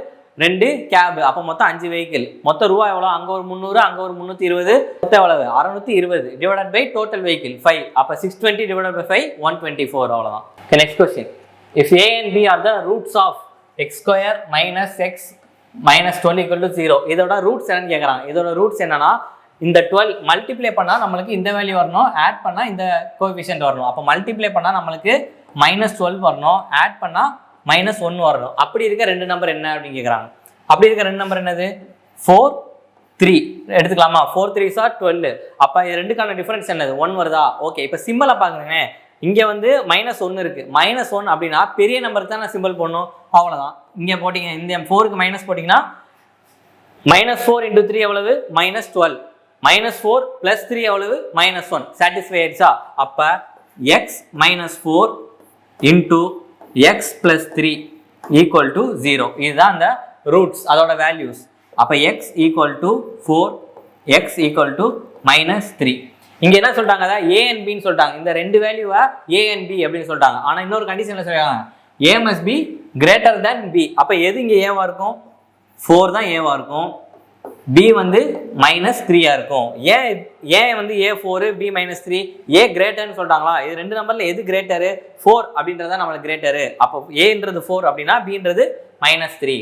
2 கேபு. அப்போ மொத்தம் 5 வெஹிக்கிள். மொத்த ரூபா எவ்வளோ, அங்கே ஒரு 300 அங்கே ஒரு 320, மொத்தம் எவ்வளவு 620 டிவைடட் பை டோட்டல் வெஹிக்கிள் 5. அப்போ 620 divided by 5 124. அவ்வளோதான். Next question. If A and B are the roots of x² - x -12 = 0. இதோட ரூட்ஸ் என்னன்னு கேட்குறாங்க. இதோட ரூட்ஸ் என்னன்னா, இந்த 12 மல்டிப்ளை பண்ணால் நம்மளுக்கு இந்த வேல்யூ வரணும், ஆட் பண்ணால் இந்த கோஎஃபிஷியன்ட் வரணும். அப்போ மல்டிப்ளை பண்ணால் நம்மளுக்கு -12 வரணும், ஆட் பண்ணால் -1 வரணும். அப்படி இருக்க 2 நம்பர் என்ன அப்படின்னு கேட்குறாங்க. அப்படி இருக்க 2 நம்பர் என்னது 4 3 எடுத்துக்கலாமா. 4 3s are 12. அப்போ இது ரெண்டுக்கான டிஃபரன்ஸ் என்னது 1 வருதா. ஓகே, இப்போ சிம்பிளை பார்க்குறேன். இங்கே வந்து -1 இருக்குது. -1 அப்படின்னா பெரிய நம்பருக்கு தான் நான் சிம்பிள் போடணும், அவ்வளோதான். இங்கே போட்டிங்க இந்த 4க்கு மைனஸ் போட்டிங்கன்னா -4 × 3 எவ்வளவு -12. -4 + 3 எவ்வளவு -1. சாட்டிஸ்ஃபை ஆயிடுச்சா? அப்போ x -4 × x + 3 = 0. இதுதான் அந்த ரூட்ஸ், அதோட வேல்யூஸ். அப்போ x = 4, x = -3. இங்கே என்ன சொல்லிட்டாங்க? அதான் a and b ன்னு சொல்லிட்டாங்க. இந்த ரெண்டு வேல்யூவை a and b அப்படின்னு சொல்லிட்டாங்க. ஆனால் இன்னொரு கண்டிஷன் என்ன சொல்லிட்டாங்க? a must be greater than b. அப்போ எது இங்கே ஏவா இருக்கும்? 4 தான் ஏவா இருக்கும், b வந்து -3 இருக்கும். ஏன் வந்து a4 b -3 a கிரேட்டர்னு சொல்லிட்டாங்களா? இது ரெண்டு நம்பர்ல எது கிரேட்டரு? 4 அப்படின்றத நம்மளுக்கு கிரேட்டரு. அப்போ a-ன்றது 4 அப்படின்னா b-ன்றது -3.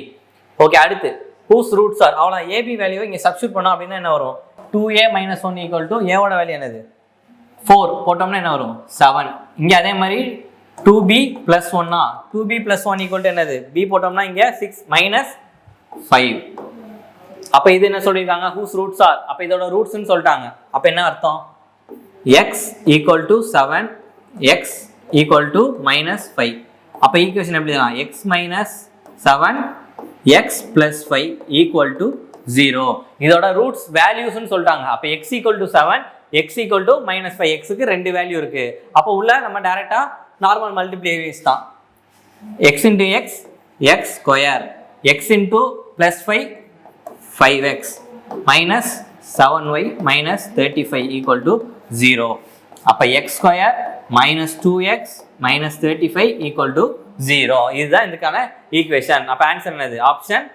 ஓகே, அடுத்து whose roots are, அவ்வளோ ab வேல்யூ இங்கே சப்ஸ்டியூட் பண்ணோம் அப்படின்னா என்ன வரும்? 2a - 1 = a ஓட வேல்யூ என்னது? 4 போட்டோம்னா என்ன வரும்? 7. இங்கே அதே மாதிரி 2b + 1 2b + 1 = என்னது? b போட்டோம்னா இங்கே 6 - 5. அப்போ இது என்ன சொல்லியிருக்காங்க? whose roots are. அப்போ இதோட ரூட்ஸ்ன்னு சொல்லிட்டாங்க. அப்போ என்ன அர்த்தம்? x = 7, x = -5. அப்போ ஈக்குவேஷன் எப்படி தான்? x - 7 x + 5 = 0. இதோட ரூட்ஸ் வேல்யூஸ்ன்னு சொல்லிட்டாங்க. அப்போ x = 7, x = -5. x-க்கு ரெண்டு வேல்யூ இருக்கு. அப்போ உள்ள நம்ம டைரக்டா நார்மல் மல்டிப்ளிகேஷன் தான். x × x x square, x + +5 5x -7y -35 = 0. அப்போ x ஸ்கொயர் -2x -35 = 0. இதுதான் இதுக்கான ஈக்குவேஷன். அப்போ ஆன்சர் என்னது? Option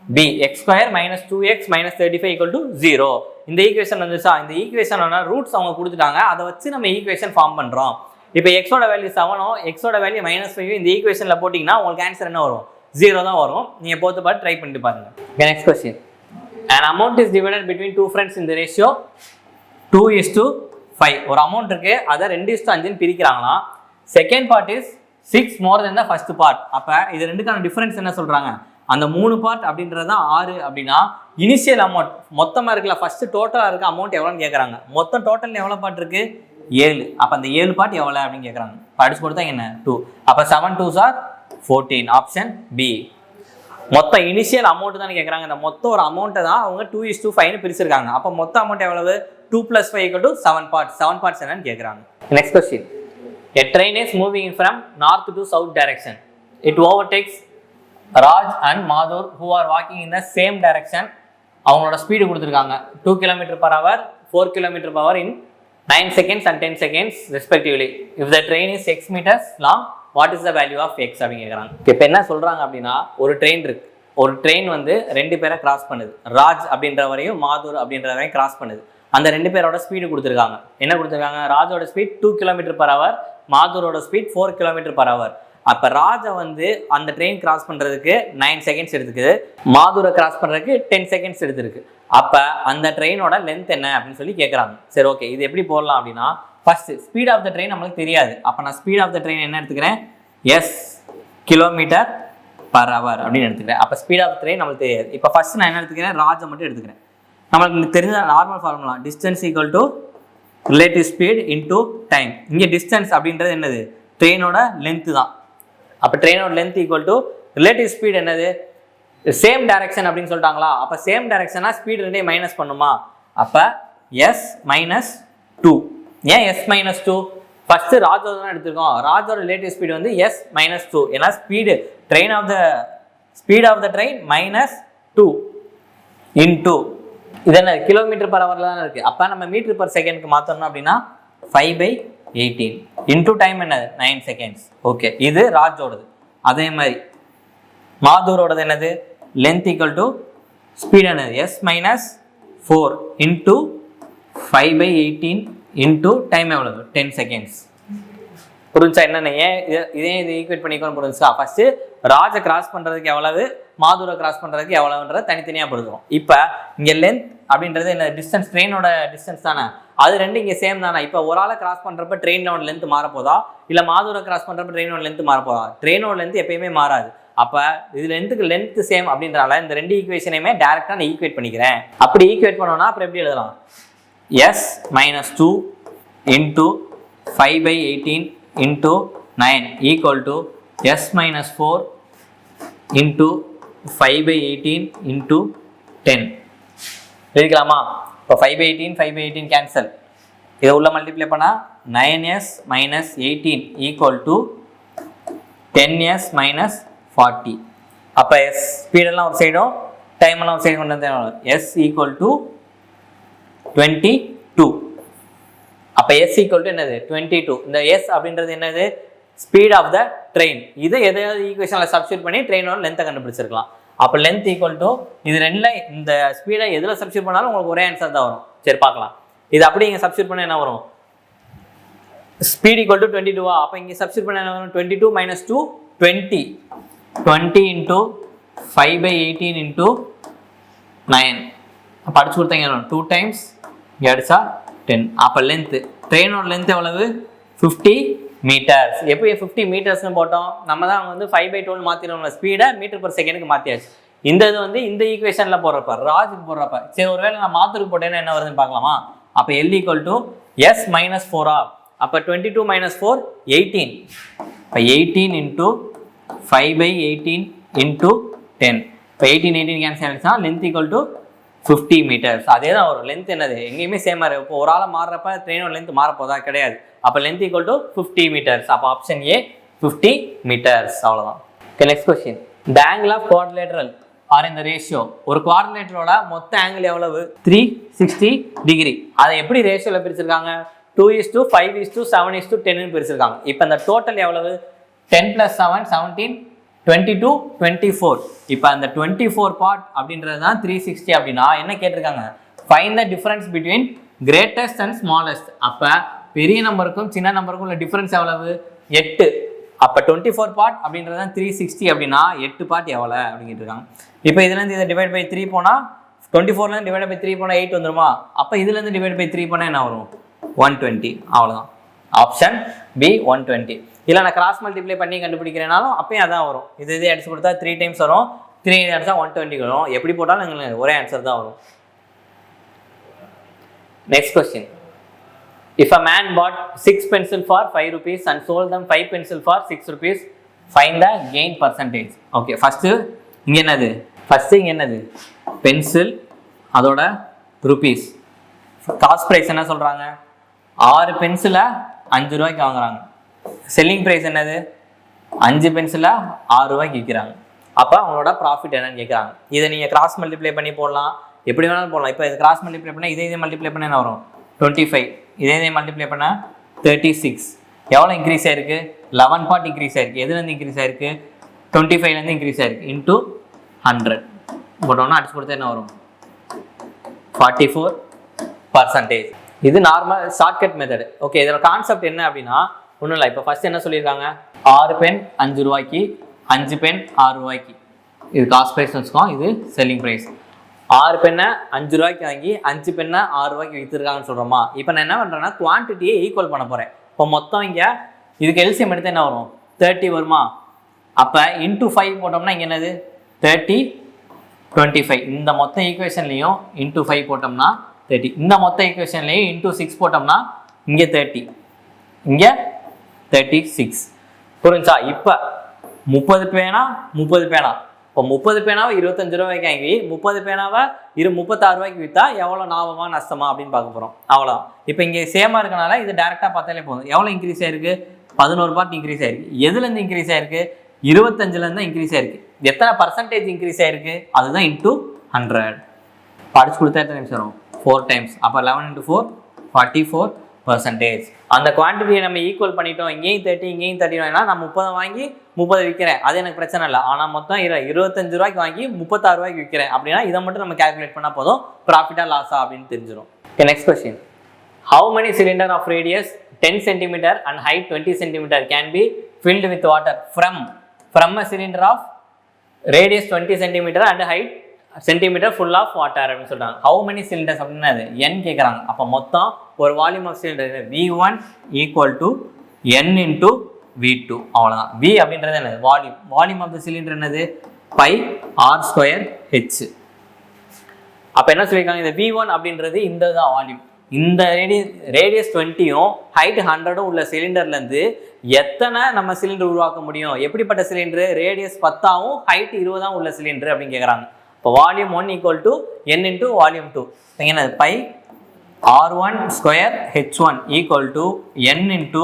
B, x square -2x -35 = 0. இந்த ஈக்குவேஷன் வந்துச்சா? இந்த ஈக்குவேஷனோட ரூட்ஸ் அவங்க கொடுத்துட்டாங்க, அதை வச்சு நம்ம ஈக்குவேஷன் ஃபார்ம் பண்ணுறோம். இப்போ எக்ஸோட வேல்யூ 7, எக்ஸோட வேல்யூ -5 இந்த ஈக்குவேஷனில் போட்டிங்கன்னா உங்களுக்கு ஆன்சர் என்ன வரும்? 0 தான் வரும். நீங்கள் போட்டு பார்த்து ட்ரை பண்ணிட்டு பாருங்க. Next question. An amount is divided between two friends in the ratio 2:5. ஒரு அமௌண்ட் இருக்கு, அதை 2:5 பிரிக்கிறாங்களாம். Second part is 6 more than the first part. அப்போ இது ரெண்டுக்கான டிஃபரன்ஸ் என்ன சொல்றாங்க? அந்த 3 பார்ட் அப்படின்றது தான் 6 அப்படின்னா இனிஷியல் அமௌண்ட் மொத்தமாக இருக்குல்ல, ஃபர்ஸ்ட் டோட்டலாக இருக்க அமௌண்ட் எவ்வளோன்னு கேட்குறாங்க. மொத்தம் டோட்டல் எவ்வளோ பார்ட் இருக்கு? 7. அப்போ அந்த 7 பார்ட் எவ்வளோ அப்படின்னு கேட்குறாங்க. படிச்சு கொடுத்தா என்ன? 2. அப்போ 7 2s are 14. Option B. மொத்த இனிஷியல் அமௌண்ட் தான் கேட்குறாங்க. இந்த மொத்த ஒரு அமௌண்ட்டை தான் அவங்க 2:5 பிரிச்சிருக்காங்க. அப்போ மொத்த அமௌண்ட் எவ்வளவு? 2 + 5 = 7 பார்ட்ஸ். 7 பார்ட்ஸ் என்னன்னு கேட்குறாங்க. Next question. A train is moving from north to south direction. It overtakes Raj and Madhur who are walking in the same direction. அவங்களோட ஸ்பீடு கொடுத்துருக்காங்க 2 km/h, 4 km/h in 9 seconds and 10 seconds respectively. If the train is 6 meters long, what is the value of x அப்படின்னு கேட்குறாங்க. இப்போ என்ன சொல்கிறாங்க அப்படின்னா, ஒரு train இருக்கு, ஒரு ட்ரெயின் வந்து 2 பேரை கிராஸ் பண்ணுது. ராஜ் அப்படின்றவரையும் மாதூர் அப்படின்றவரையும் கிராஸ் பண்ணுது. அந்த 2 பேரோட ஸ்பீடு கொடுத்துருக்காங்க. என்ன கொடுத்துருக்காங்க? ராஜோட ஸ்பீட் 2 km/h, மாதூரோட ஸ்பீட் 4 km/h. அப்போ ராஜை வந்து அந்த ட்ரெயின் கிராஸ் பண்ணுறதுக்கு 9 seconds எடுத்துக்குது, மாதூரை கிராஸ் பண்ணுறதுக்கு 10 seconds எடுத்துருக்கு. அப்போ அந்த ட்ரெயினோட லென்த் என்ன அப்படின்னு சொல்லி கேட்குறாங்க. சரி, ஓகே, இது எப்படி போடலாம் அப்படின்னா, first speed of the train நம்மளுக்கு தெரியாது. அப்போ நான் ஸ்பீட் ஆஃப் த ட்ரெயின் என்ன எடுத்துக்கிறேன்? km/h அப்படின்னு எடுத்துக்கிறேன். அப்போ ஸ்பீட் ஆஃப் த ட்ரெயின் நம்மளுக்கு தெரியாது. இப்போ ஃபர்ஸ்ட் நான் என்ன எடுத்துக்கிறேன்? ராஜை மட்டும் எடுத்துக்கிறேன். நம்மளுக்கு தெரிஞ்ச normal formula distance = relative speed into time. இங்கே டிஸ்டன்ஸ் அப்படின்றது என்னது? ட்ரெயினோட லென்த்து தான். அப்போ ட்ரெயினோட லென்த் = ரிலேட்டிவ் ஸ்பீட் என்னது? சேம் டைரக்ஷன் அப்படின்னு சொல்லிட்டாங்களா? அப்போ சேம் டைரக்ஷனா ஸ்பீட் ரெண்டே மைனஸ் பண்ணுமா? அப்போ s - 2. ஏன் s - 2? ஃபர்ஸ்ட் ராஜோட தான் எடுத்துருக்கோம். ராஜோட ரிலேட்டிவ் ஸ்பீட் வந்து s - 2. ஏன்னா speed of the train -2 into இது என்ன? km/h தான் இருக்கு. அப்போ நம்ம m/s மாற்றணும் அப்படின்னா 5/18 இன்டூ டைம் என்னது? 9 seconds. ஓகே, இது ராஜோடது. அதே மாதிரி மாதூரோடது என்னது? லென்த் = ஸ்பீட் என்னது? s - 4 இன்டூ 5/18 இன்டூ டைம் எவ்வளவு? 10 seconds. புரிஞ்சா என்னென்ன? ஏன் இதே இது ஈக்குவேட் பண்ணிக்கணும் புரிஞ்சா? ஃபர்ஸ்ட் ராஜை கிராஸ் பண்ணுறதுக்கு எவ்வளவு, மாதூரை கிராஸ் பண்ணுறதுக்கு எவ்வளவுன்றத தனித்தனியாக போடுவோம். இப்போ இங்கே லென்த் அப்படின்றது என்ன? டிஸ்டன்ஸ், ட்ரெயினோட டிஸ்டன்ஸ் தானே. அது ரெண்டு இங்கே சேம் தானே. இப்போ ஒரு ஆளை கிராஸ் பண்ணுறப்ப ட்ரெயினோட லென்த் மாறப்போதா, இல்லை மாதூரை கிராஸ் பண்ணுறப்ப ட்ரெயினோட லென்த் மாறப்போதா? ட்ரெயினோட லென்த் எப்பயுமே மாறாது. அப்போ இது லென்த் சேம் அப்படின்றனால இந்த ரெண்டு ஈக்குவேஷனையுமே டேரெக்டாக நான் ஈக்குவேட் பண்ணிக்கிறேன். அப்படி ஈக்குவேட் பண்ணோன்னா அப்புறம் எப்படி எழுதலாம்? s - 2 into 5/18 into 9 equal to s minus 4 into 5 by 18 into 10. எழுதிக்கலாமா? இப்போ 5 by 18 5 by 18 கேன்சல். இதை உள்ள மல்டிப்ளை பண்ணால் 9s minus 18 equal to 10s minus 40. அப்போ s ஸ்பீடெல்லாம் ஒரு சைடும் டைமெல்லாம் ஒரு சைடு கொண்டு வந்து s equal to 22. அப்போ s equal to என்னது 22. இந்த s அப்படின்றது என்னது ஸ்பீட் ஆஃப் த ட்ரெயின். இது எதையாவது ஈக்குவேஷனில் சப்ஸ்டியூட் பண்ணி ட்ரெயினோட லென்த்தை கண்டுபிடிச்சிருக்கலாம். அப்போ லென்த் ஈக்குவல் டு இது ரெண்டில் இந்த ஸ்பீடை எதில் சப்ஸ்டியூட் பண்ணாலும் உங்களுக்கு ஒரே ஆன்சர் தான் வரும். சரி பார்க்கலாம். இது அப்படி இங்கே சப்ஸ்டியூட் பண்ண என்ன வரும்? Speed equal to 22. அப்போ இங்கே சப்ஸ்டியூட் பண்ண என்ன வரும்? 22 minus 2 20. 20 into 5 by 18 into 9. அப்போ அடிச்சு கொடுத்தீங்க 2 times இங்கே அடிச்சா 10. அப்போ லென்த்து ட்ரெயினோட லென்த் எவ்வளவு? 50 மீட்டர்ஸ். எப்போ 50 மீட்டர்ஸ்னு போட்டோம்? நம்ம தான் வந்து 5 by 12 மாற்றினோம்ல, ஸ்பீடை மீட்டர் பர் செகண்டுக்கு மாற்றியாச்சு. இந்த இது வந்து இந்த ஈக்குவேஷனில் போடுறப்ப ராஜுக்கு போடுறப்ப சரி ஒருவேளை நான் மாற்றுக்கு போட்டேன்னா என்ன வருதுன்னு பார்க்கலாமா? அப்போ L equal to S minus 4 அப்போ 22 minus 4 18. இப்போ 18 into 5 by 18 into 10. இப்போ 18 கேன்சல் ஆகிடுச்சுன்னா லென்த் ஈக்குவல் டு 50 மீட்டர்ஸ். அதே தான் வரும். லென்த் என்னது எங்கேயுமே சேமாக இருக்கும். இப்போ ஒரு ஆளை மாறுறப்ப ட்ரெயினோட லென்த் மாறப்போதா? கிடையாது. அப்போ லென்த் ஈக்குவல் டு 50 மீட்டர்ஸ். அப்போ ஆப்ஷன் ஏ 50 மீட்டர்ஸ். அவ்வளோதான். Okay next question. The angle of quadrilateral are இந்த ரேஷியோ. ஒரு குவாட்ரிலேட்டரோட மொத்த ஆங்கிள் எவ்வளவு? 360 டிகிரி. அதை எப்படி ரேஷியோவில் பிரிச்சிருக்காங்க? 2:5:7:10 பிரிச்சிருக்காங்க. இப்போ இந்த டோட்டல் எவ்வளவு? 10 + 7 17 22 24. இப்போ அந்த 24 பார்ட் அப்படின்றது தான் 360. அப்படின்னா என்ன கேட்டிருக்காங்க? Find the difference between greatest and smallest. அப்போ பெரிய நம்பருக்கும் சின்ன நம்பருக்கும் உள்ள டிஃபரன்ஸ் எவ்வளவு? 8. அப்போ 24 பார்ட் அப்படின்றது தான் 360. அப்படின்னா 8 பார்ட் எவ்வளோ அப்படின்னு கேட்டிருக்காங்க. இப்போ இதுலேருந்து இதை டிவைட் பை 3 போனால் 24லேருந்து டிவைட் பை 3 போனால் 8 வந்துருமா? அப்போ இதுலேருந்து டிவைட் பை 3 போனால் என்ன வரும்? 120. அவ்வளோதான். Option B 120. இல்லை நான் கிராஸ் மல்டிப்ளை பண்ணி கண்டுபிடிக்கிறேனாலும் அப்பயும் அதான் வரும். இது அடிச்சு கொடுத்தா 3 டைம்ஸ் வரும். 3 அடிச்சா 120 வரும். எப்படி போட்டாலும் எங்களுக்கு ஒரே ஆன்சர் தான் வரும். Next question. If a man bought 6 pencils for 5 rupees and sold them 5 pencils for 6 rupees, find the gain percentage. Okay, first இங்கே என்னது? இங்கே என்னது? பென்சில் அதோட ருபீஸ். காஸ்ட் ப்ரைஸ் என்ன சொல்கிறாங்க? 6 பென்சிலை 5 ரூபாய்க்கு வாங்குறாங்க. செல்லிங் ப்ரைஸ் என்னது? 5 பென்சிலை 6 ரூபாய்க்கு விற்கிறாங்க. அப்போ அவங்களோட ப்ராஃபிட் என்னன்னு கேட்குறாங்க. இதை நீங்கள் கிராஸ் மல்டிப்ளை பண்ணி போடலாம், எப்படி வேணாலும் போடலாம். இப்போ இது கிராஸ் மல்டிப்ளை பண்ணால் இதே மல்டிப்ளை பண்ண என்ன வரும்? 25. இதே மல்டிப்ளை பண்ணால் 36. எவ்வளோ இன்க்ரீஸ் ஆயிருக்கு? 11 பார்ட் இன்க்ரீஸ் ஆயிருக்கு. எதுலேருந்து இன்க்ரீஸ் ஆயிருக்கு? 25லேருந்து இன்க்ரீஸ் ஆயிருக்கு. இன்ட்டு 100 போட்டோம்னா அடிச்சு கொடுத்தா என்ன வரும்? 44%. இது நார்மல் ஷார்ட்கட் மெத்தடு. ஓகே, இதோட கான்செப்ட் என்ன அப்படின்னா ஒன்றும் இல்லை. இப்போ ஃபர்ஸ்ட் என்ன சொல்லியிருக்காங்க? 6 பென் 5 ரூபாய்க்கு, 5 பென் 6 ரூபாய்க்கு. இது காஸ்ட் ப்ரைஸ் வச்சுக்கோம், இது செல்லிங் ப்ரைஸ். 6 பெண்ணை 5 ரூபாய்க்கு வாங்கி 5 பெண்ணை 6 ரூபாய்க்கு விற்றுருக்காங்கன்னு சொல்கிறோமா? இப்போ நான் என்ன பண்ணுறேன்னா குவான்டிட்டியை ஈக்குவல் பண்ண போகிறேன். இப்போ மொத்தம் இங்கே இதுக்கு எல்சிஎம் எடுத்து என்ன வரும்? 30 வருமா? அப்போ இன்ட்டு 5 போட்டோம்னா இங்கே என்னது? 30 25. இந்த மொத்த ஈக்குவேஷன்லையும் இன்ட்டு 5 போட்டோம்னா 30. இந்த மொத்த ஈக்குவேஷன்லையும் இன்ட்டு 6 போட்டோம்னா இங்கே 30, இங்கே 36. புரிஞ்சா? இப்போ 30 பேனா 30 பேனா. இப்போ 30 பேனாவை 25 ரூபாய்க்கு வாங்கி 30 பேனாவை 36 ரூபாய்க்கு விற்றா எவ்வளோ லாபமா நஷ்டமா அப்படின்னு பார்க்க போகிறோம். அவ்வளோ. இப்போ இங்கே சேமாக இருக்கனால இது டேரெக்டாக பார்த்தாலே போதும். எவ்வளோ இன்க்ரீஸ் ஆயிருக்கு? 11 பார்ட் இன்க்ரீஸ் ஆயிருக்கு. எதுலேருந்து இன்க்ரீஸ் ஆயிருக்கு? 25லேருந்து தான் இன்க்ரீஸ் ஆயிருக்கு. எத்தனை பர்சன்டேஜ் இன்க்ரீஸ் ஆயிருக்கு? அதுதான் இன்ட்டு 100. படிச்சு கொடுத்தா எத்தனை நிமிஷம் வரும்? 4 டைம்ஸ். அப்போ 11 × 4 44%. அந்த குவான்டிட்டியை நம்ம ஈக்குவல் பண்ணிட்டோம். இங்கேயும் 30 இங்கேயும் 30 நான் 30 வாங்கி 30 விற்கிறேன், அது எனக்கு பிரச்சனை இல்லை. ஆனால் மொத்தம் 25 ரூபாய்க்கு வாங்கி 36 ரூபாய்க்கு விற்கிறேன் அப்படின்னா இதை மட்டும் நம்ம கேல்குலேட் பண்ணால் போதும். ப்ராஃபிட்டா லாஸா அப்படின்னு தெரிஞ்சிடும். Okay, next question. How many cylinder of radius 10 cm and height 20 cm can be filled with water from a cylinder of radius 20 cm and height centimetre full of water அப்படின்னு சொல்கிறாங்க. ஹவு மெனி சிலிண்டர்ஸ் அப்படின்னா அது என் கேட்குறாங்க. அப்போ மொத்தம் ஒரு volume of cylinder V1 = N × V2. அவ்வளோதான். V அப்படின்றது என்னது? Volume. Volume of the cylinder என்னது? πr²h. அப்போ என்ன சொல்லியிருக்காங்க? இந்த V1 அப்படின்றது இந்த தான் வால்யூம். இந்த ரேடியஸ் 20யும் ஹைட் 100ம் உள்ள சிலிண்டர்லேருந்து எத்தனை நம்ம சிலிண்டர் உருவாக்க முடியும்? எப்படிப்பட்ட சிலிண்டர்? ரேடியஸ் 10ஆகவும் ஹைட் 20ஆகவும் உள்ள சிலிண்டர் அப்படின்னு கேட்குறாங்க. இப்போ volume 1 equal to n into volume 2. என்னது pi R1 square H1 equal to n into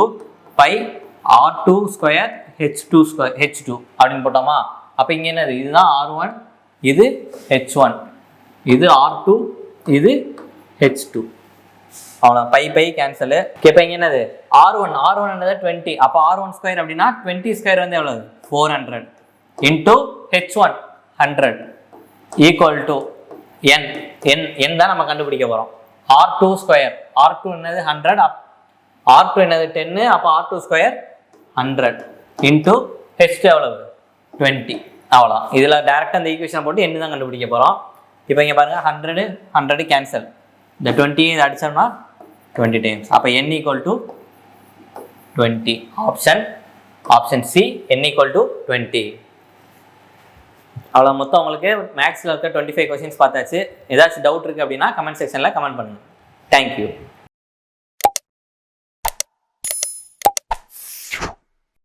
pi R2 square H2 அப்படின்னு போட்டோமா? அப்போ இங்கே என்னது? இதுதான் R1, இது H1, இது R2, இது H2. அவ்வளோ பை கேன்சலு. இப்போ இங்கே என்னது? R1 என்னது 20. அப்போ R1 ஸ்கொயர் அப்படின்னா 20 ஸ்கொயர் வந்து எவ்வளவு? 400 into H1 100 equal to n தான் நம்ம கண்டுபிடிக்க போகிறோம். R2 ஸ்கொயர், R2 என்னது 100, R2 என்னது 10, அப்போ R2 ஸ்கொயர் 100 இன்ட்டு H2 எவ்வளவு? 20. அவ்வளோ. இதில் டேரெக்டாக அந்த ஈக்குவேஷனை போட்டு n தான் கண்டுபிடிக்க போகிறோம். இப்போ இங்கே பாருங்கள் 100 கேன்சல். இந்த 20 இதை அடிச்சோம்னா 20 டைம்ஸ். அப்போ n equal to 20. Option C n equal to 20. அவ்வளோ. மொத்தம் உங்களுக்கு மேக்ஸில் இருக்க 25 கொஸ்டின்ஸ் பார்த்தாச்சு. ஏதாச்சும் டவுட் இருக்குது அப்படின்னா கமெண்ட் செக்ஷனில் கமெண்ட் பண்ணுங்கள். தேங்க்யூ.